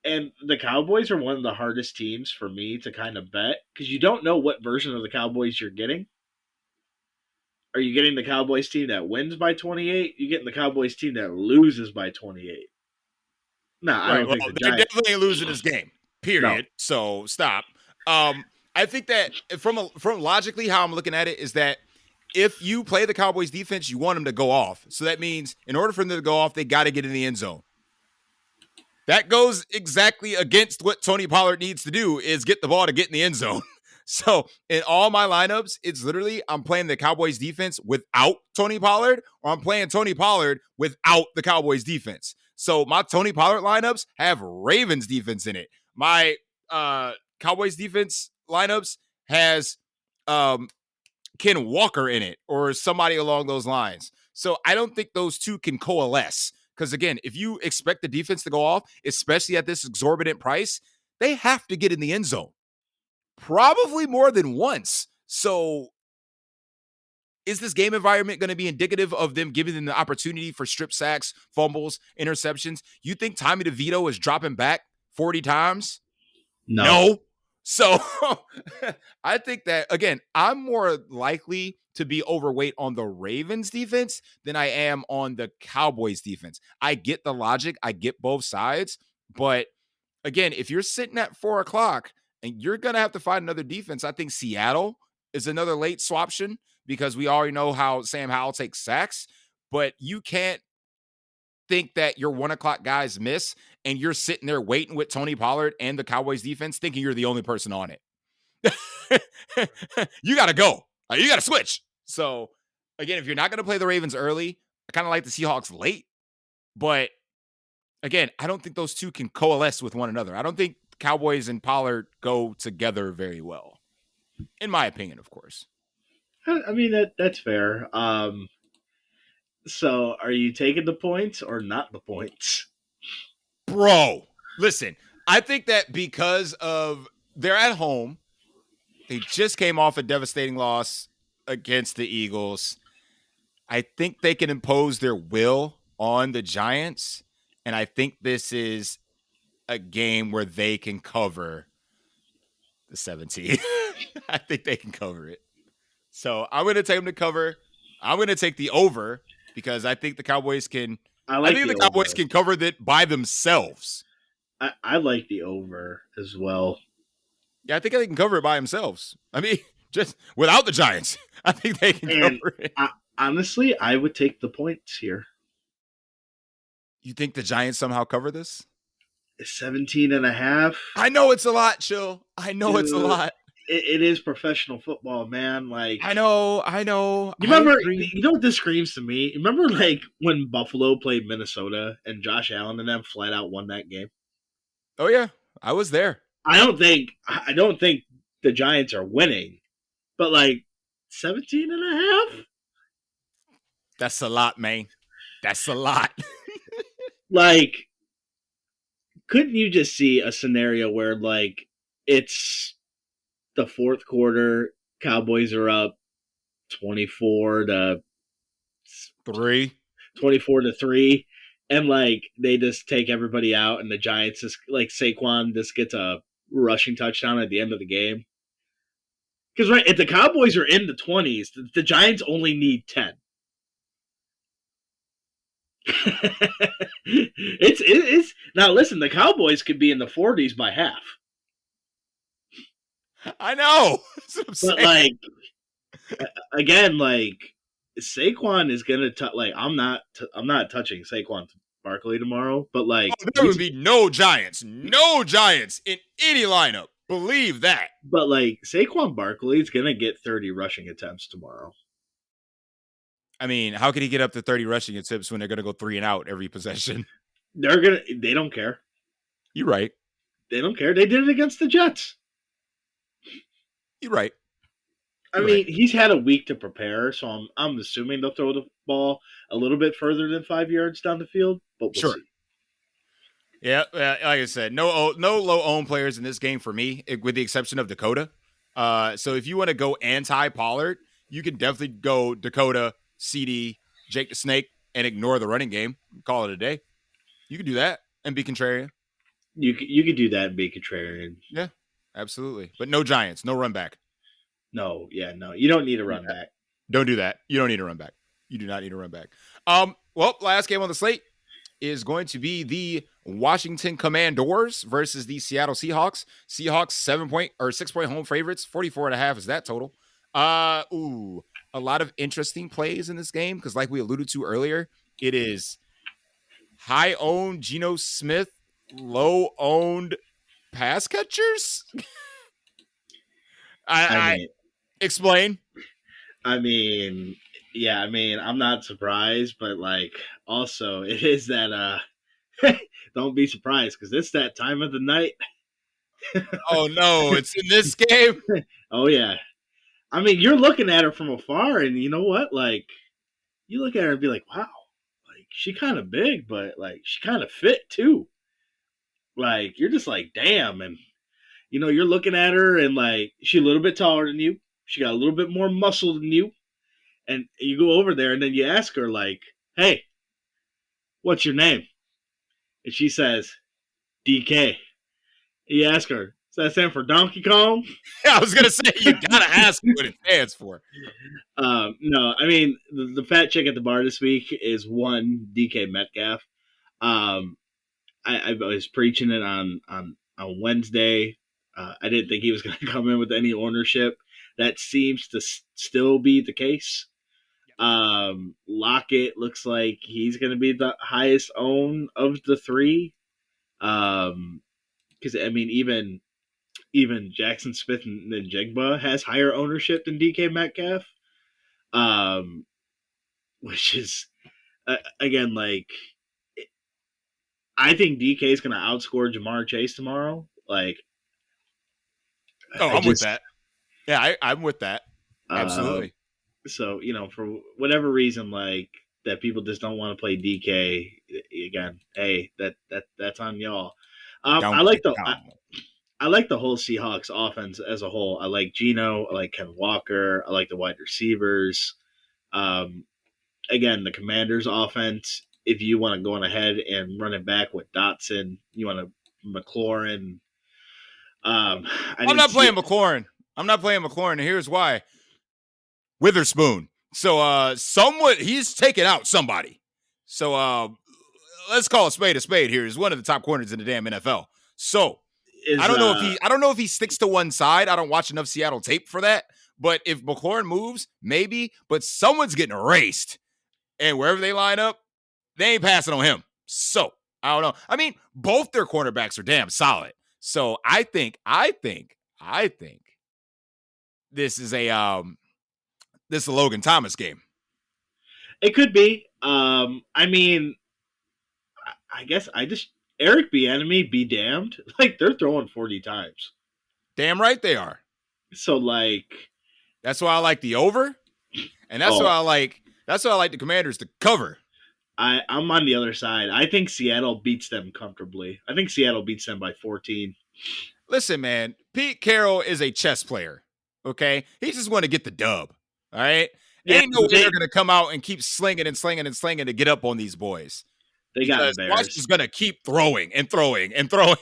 Speaker 2: and the Cowboys are one of the hardest teams for me to kind of bet because you don't know what version of the Cowboys you're getting. Are you getting the Cowboys team that wins by 28? You getting the Cowboys team that loses by 28? No, I
Speaker 1: Right.
Speaker 2: don't
Speaker 1: Well,
Speaker 2: think the
Speaker 1: they're
Speaker 2: Giants.
Speaker 1: definitely losing this game.
Speaker 2: No,
Speaker 1: Period. So stop. I think that from logically how I'm looking at it is that if you play the Cowboys defense, you want them to go off. So that means in order for them to go off, they got to get in the end zone. That goes exactly against what Tony Pollard needs to do is get the ball to get in the end zone. So in all my lineups, it's literally I'm playing the Cowboys defense without Tony Pollard, or I'm playing Tony Pollard without the Cowboys defense. So my Tony Pollard lineups have Ravens defense in it. My Cowboys defense lineups has um, Ken Walker in it or somebody along those lines. So I don't think those two can coalesce. Because again, if you expect the defense to go off, especially at this exorbitant price, they have to get in the end zone probably more than once. So is this game environment going to be indicative of them giving them the opportunity for strip sacks, fumbles, interceptions? You think Tommy DeVito is dropping back 40 times?
Speaker 2: no,
Speaker 1: No. So I think that, again, I'm more likely to be overweight on the Ravens defense than I am on the Cowboys defense. I get the logic, I get both sides. But again, if you're sitting at 4 o'clock and you're going to have to find another defense, I think Seattle is another late swaption because we already know how Sam Howell takes sacks. But you can't think that your 1 o'clock guys miss and you're sitting there waiting with Tony Pollard and the Cowboys defense thinking you're the only person on it. You got to go. You got to switch. So, again, if you're not going to play the Ravens early, I kind of like the Seahawks late. But again, I don't think those two can coalesce with one another. I don't think Cowboys and Pollard go together very well, in my opinion, of course.
Speaker 2: I mean that's fair. So are you taking the points or not the points?
Speaker 1: Bro, listen, I think that because of they're at home, they just came off a devastating loss against the Eagles. I think they can impose their will on the Giants. And I think this is a game where they can cover the 17. I think they can cover it. So I'm going to take them to cover. I'm going to take the over. because I think the Cowboys can.
Speaker 2: I
Speaker 1: I
Speaker 2: like
Speaker 1: think
Speaker 2: the
Speaker 1: the Cowboys
Speaker 2: over.
Speaker 1: can cover that by themselves.
Speaker 2: I like the over as well.
Speaker 1: Yeah, I think they can cover it by themselves. I mean, just without the Giants, I think they can
Speaker 2: And
Speaker 1: cover it.
Speaker 2: I, honestly, I would take the points here.
Speaker 1: You think the Giants somehow cover this?
Speaker 2: 17 and a half.
Speaker 1: I know it's a lot, Chill. I know it's a
Speaker 2: Dude,
Speaker 1: lot.
Speaker 2: it is professional football, man. Like,
Speaker 1: I know. I know.
Speaker 2: you
Speaker 1: I
Speaker 2: remember,
Speaker 1: agree.
Speaker 2: you know what this screams to me? Remember, like, when Buffalo played Minnesota and Josh Allen and them flat out won that game?
Speaker 1: Oh yeah, I was there.
Speaker 2: I don't think the Giants are winning, but like 17 and a half.
Speaker 1: That's a lot, man. That's a lot.
Speaker 2: Like, couldn't you just see a scenario where, like, it's the fourth quarter, Cowboys are up 24 to
Speaker 1: 3.
Speaker 2: 24 to 3, and like they just take everybody out, and the Giants just, like, Saquon just gets a rushing touchdown at the end of the game. Because, right, if the Cowboys are in the 20s, the Giants only need 10. It's now, listen, the Cowboys could be in the 40s by half.
Speaker 1: I know. That's what I'm
Speaker 2: But,
Speaker 1: saying.
Speaker 2: like, again, like, Saquon is gonna like, I'm not touching Saquon Barkley tomorrow, but like
Speaker 1: Oh, there would be no Giants in any lineup. Believe that.
Speaker 2: Saquon Barkley is gonna get 30 rushing attempts tomorrow.
Speaker 1: I mean, how could he get up to 30 rushing attempts when they're going to go 3 and out every possession?
Speaker 2: They don't care.
Speaker 1: You're right.
Speaker 2: They don't care. They did it against the Jets.
Speaker 1: You're right.
Speaker 2: I
Speaker 1: You're right.
Speaker 2: mean, he's had a week to prepare, so I'm assuming they'll throw the ball a little bit further than 5 yards down the field, but we'll
Speaker 1: Sure.
Speaker 2: see.
Speaker 1: Yeah, like I said, no low owned players in this game for me, with the exception of Dakota. So if you want to go anti Pollard, you can definitely go Dakota, CD, Jake the Snake, and ignore the running game. Call it a day. You can do that and be contrarian.
Speaker 2: You could do that and be contrarian.
Speaker 1: Yeah, absolutely. But no Giants, no run back.
Speaker 2: No, yeah, no, you don't need a run back.
Speaker 1: Don't do that. You don't need a run back. You do not need a run back. Well, last game on the slate is going to be the Washington Commanders versus the Seattle Seahawks. Seahawks 6 point home favorites. 44.5 is that total. A lot of interesting plays in this game because, like we alluded to earlier, it is high owned Geno Smith, low owned pass catchers. I
Speaker 2: mean,
Speaker 1: explain.
Speaker 2: I mean, yeah, I mean, I'm not surprised, but like, also, it is that don't be surprised because it's that time of the night.
Speaker 1: Oh no, it's in this game.
Speaker 2: Oh yeah, I mean, you're looking at her from afar, and you know what? Like, you look at her and be like, wow, like, she kind of big, but like, she kind of fit too. Like, you're just like, damn, and you're looking at her, and like, she's a little bit taller than you. She got a little bit more muscle than you, and you go over there, and then you ask her like, hey, what's your name? And she says, DK. You ask her, does that stand for Donkey Kong?
Speaker 1: I was gonna say you gotta ask what it stands for.
Speaker 2: No, I mean, the fat chick at the bar this week is one DK Metcalf. I was preaching it on Wednesday. I didn't think he was going to come in with any ownership. That seems to still be the case. Lockett looks like he's going to be the highest own of the three. Because I mean, even Jackson Smith and Jigba has higher ownership than DK Metcalf. Which is, again, like, I think DK is going to outscore Jamar Chase tomorrow. Like,
Speaker 1: I'm with that. Yeah, I'm with that. Absolutely.
Speaker 2: So, for whatever reason, like, that people just don't want to play DK again. Hey, that's on y'all. I like the whole Seahawks offense as a whole. I like Geno. I like Ken Walker. I like the wide receivers. Again, the Commanders' offense. If you want to go on ahead and run it back with Dotson, you want to McLaurin.
Speaker 1: I'm not playing McLaurin. And here's why. Witherspoon. So someone he's taken out somebody. So let's call a spade here. He's one of the top corners in the damn NFL. So
Speaker 2: Is
Speaker 1: I don't know if he sticks to one side. I don't watch enough Seattle tape for that. But if McLaurin moves, maybe. But someone's getting erased. And wherever they line up, they ain't passing on him. So I don't know. I mean, both their cornerbacks are damn solid. So I think this is a Logan Thomas game.
Speaker 2: it could be. I mean, I guess I just Eric Bieniemy be damned. Like they're throwing 40 times.
Speaker 1: Damn right they are.
Speaker 2: So like,
Speaker 1: That's why I like the over, and that's why I like the Commanders to cover.
Speaker 2: I'm on the other side. I think Seattle beats them comfortably. I think Seattle beats them by 14.
Speaker 1: Listen, man, Pete Carroll is a chess player. Okay, he just want to get the dub. All right,
Speaker 2: Yeah,
Speaker 1: ain't no way they're gonna come out and keep slinging and slinging and slinging to get up on these boys.
Speaker 2: they got
Speaker 1: Because
Speaker 2: embarrassed.
Speaker 1: Washington's gonna keep throwing and throwing and throwing.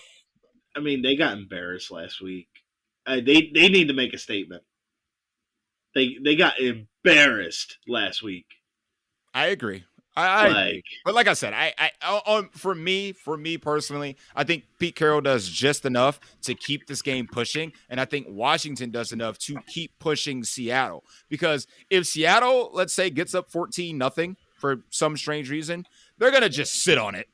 Speaker 2: I mean, they got embarrassed last week. They need to make a statement. They got embarrassed last week.
Speaker 1: I agree. I agree.
Speaker 2: Like,
Speaker 1: But like I said, for me personally, I think Pete Carroll does just enough to keep this game pushing, and I think Washington does enough to keep pushing Seattle. Because if Seattle, let's say, gets up 14-0 for some strange reason, they're gonna just sit on it.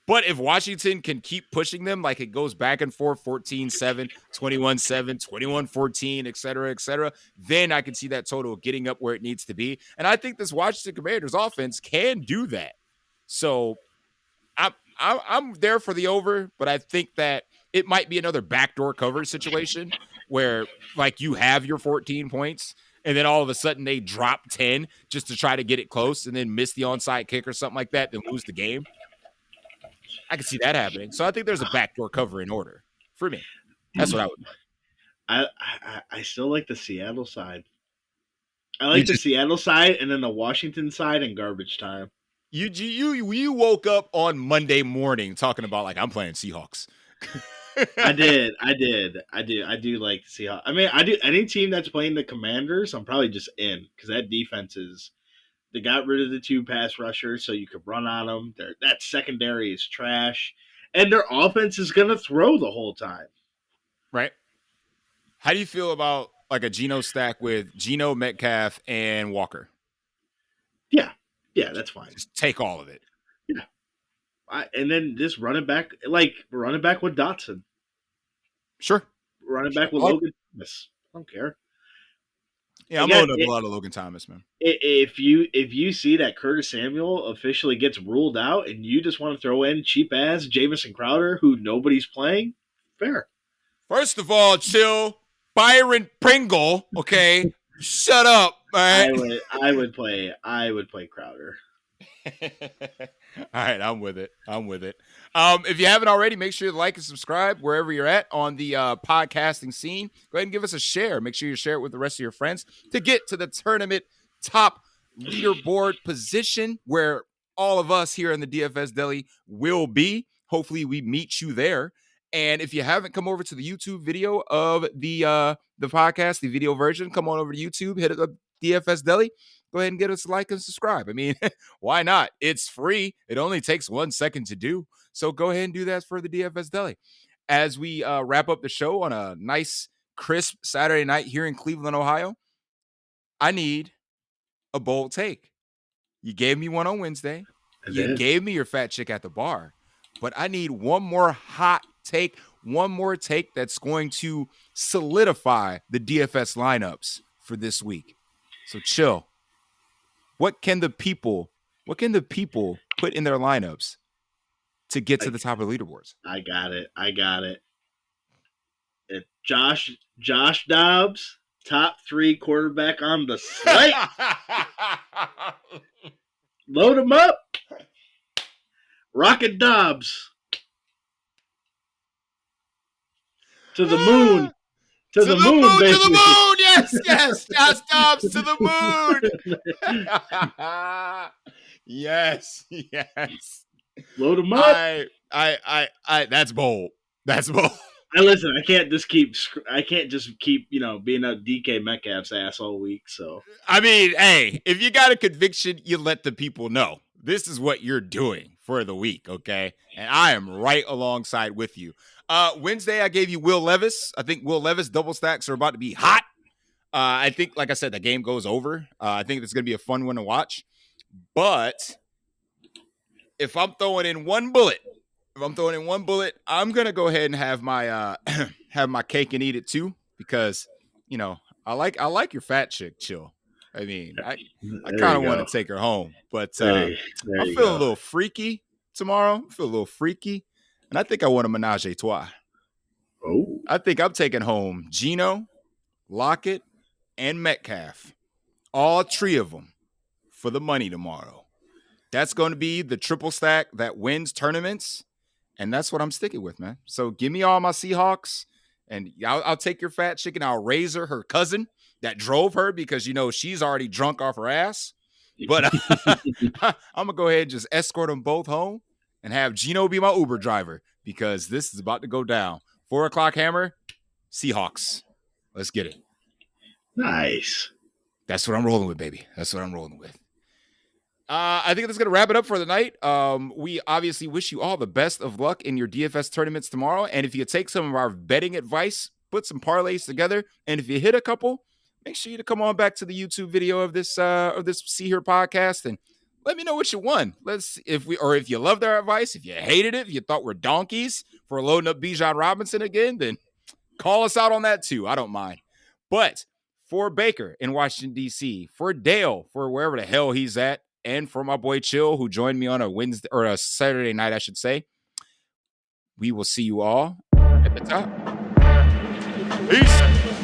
Speaker 1: But if Washington can keep pushing them, like it goes back and forth, 14-7, 21-7, 21-14, et cetera, then I can see that total getting up where it needs to be. And I think this Washington Commanders offense can do that. So I'm there for the over, but I think that it might be another backdoor cover situation where, like, you have your 14 points, and then all of a sudden they drop 10 just to try to get it close and then miss the onside kick or something like that, then lose the game. I can see that happening. So I think there's a backdoor cover in order for me. That's what I would like.
Speaker 2: I still like the Seattle side. I like the Seattle side and then the Washington side in garbage time.
Speaker 1: You woke up on Monday morning talking about, like, I'm playing Seahawks.
Speaker 2: I do like Seahawks. I mean, I do any team that's playing the Commanders. I'm probably just in because that defense is. They got rid of the 2 pass rushers so you could run on them. That secondary is trash. And their offense is going to throw the whole time.
Speaker 1: Right. How do you feel about, like, a Geno stack with Geno, Metcalf, and Walker?
Speaker 2: Yeah. Yeah, that's fine.
Speaker 1: Just take all of it.
Speaker 2: Yeah. And then just running back with Dotson.
Speaker 1: Sure.
Speaker 2: Running back with Logan Thomas. I don't care.
Speaker 1: Yeah, I'm loading up a lot of Logan Thomas, man.
Speaker 2: If you see that Curtis Samuel officially gets ruled out and you just want to throw in cheap ass Jamison Crowder who nobody's playing, fair.
Speaker 1: First of all, chill. Byron Pringle, okay? Shut up, man.
Speaker 2: I would play Crowder.
Speaker 1: All right, I'm with it. If you haven't already, make sure to like and subscribe wherever you're at on the podcasting scene. Go ahead and give us a share. Make sure you share it with the rest of your friends to get to the tournament top leaderboard position where all of us here in the DFS Deli will be. Hopefully, we meet you there. And if you haven't come over to the YouTube video of the podcast, the video version, come on over to YouTube, hit up DFS Deli. Go ahead and get us a like and subscribe. I mean, why not? It's free. It only takes 1 second to do. So go ahead and do that for the DFS Deli. As we wrap up the show on a nice, crisp Saturday night here in Cleveland, Ohio, I need a bold take. You gave me one on Wednesday. You gave me your fat chick at the bar. But I need one more hot take, one more take that's going to solidify the DFS lineups for this week. So chill. What can the people put in their lineups to get to the top of the leaderboards?
Speaker 2: I got it. Josh Dobbs, top 3 quarterback on the slate. Load him up. Rocket Dobbs. To the moon. To the moon, baby.
Speaker 1: To the moon. Yes. Josh Dobbs to the moon. Yes.
Speaker 2: Load him up.
Speaker 1: I that's bold.
Speaker 2: I listen. I can't just keep being a DK Metcalf's ass all week. So
Speaker 1: I mean, hey, if you got a conviction, you let the people know. This is what you're doing for the week, okay? And I am right alongside with you. Wednesday, I gave you Will Levis. I think Will Levis double stacks are about to be hot. I think, like I said, the game goes over. I think it's going to be a fun one to watch. But if I'm throwing in one bullet, I'm gonna go ahead and have my have my cake and eat it too, because I like your fat chick chill. I mean, I
Speaker 2: there
Speaker 1: kind
Speaker 2: you
Speaker 1: of want to
Speaker 2: go.
Speaker 1: take her home, but
Speaker 2: There
Speaker 1: I'm
Speaker 2: you
Speaker 1: feeling a
Speaker 2: go.
Speaker 1: little freaky tomorrow. I feel a little freaky, and I think I want a menage a trois.
Speaker 2: Oh,
Speaker 1: I think I'm taking home Gino, Lockett, and Metcalf, all three of them, for the money tomorrow. That's going to be the triple stack that wins tournaments. And that's what I'm sticking with, man. So give me all my Seahawks, and I'll take your fat chicken. I'll raise her cousin that drove her, because she's already drunk off her ass. But I'm gonna go ahead and just escort them both home, and have Gino be my Uber driver, because this is about to go down. 4 o'clock hammer, Seahawks. Let's get it.
Speaker 2: nice.
Speaker 1: That's what I'm rolling with, baby. That's what I'm rolling with. I think that's going to wrap it up for the night. We obviously wish you all the best of luck in your DFS tournaments tomorrow. And if you take some of our betting advice, put some parlays together, and if you hit a couple, make sure you to come on back to the YouTube video of this See Here podcast, and let me know what you won. If you loved our advice, if you hated it, if you thought we're donkeys for loading up Bijan Robinson again, then call us out on that too. I don't mind. But for Baker in Washington, D.C., for Dale, for wherever the hell he's at, and for my boy Chill, who joined me on a Wednesday or a Saturday night, I should say, we will see you all at the top. Peace.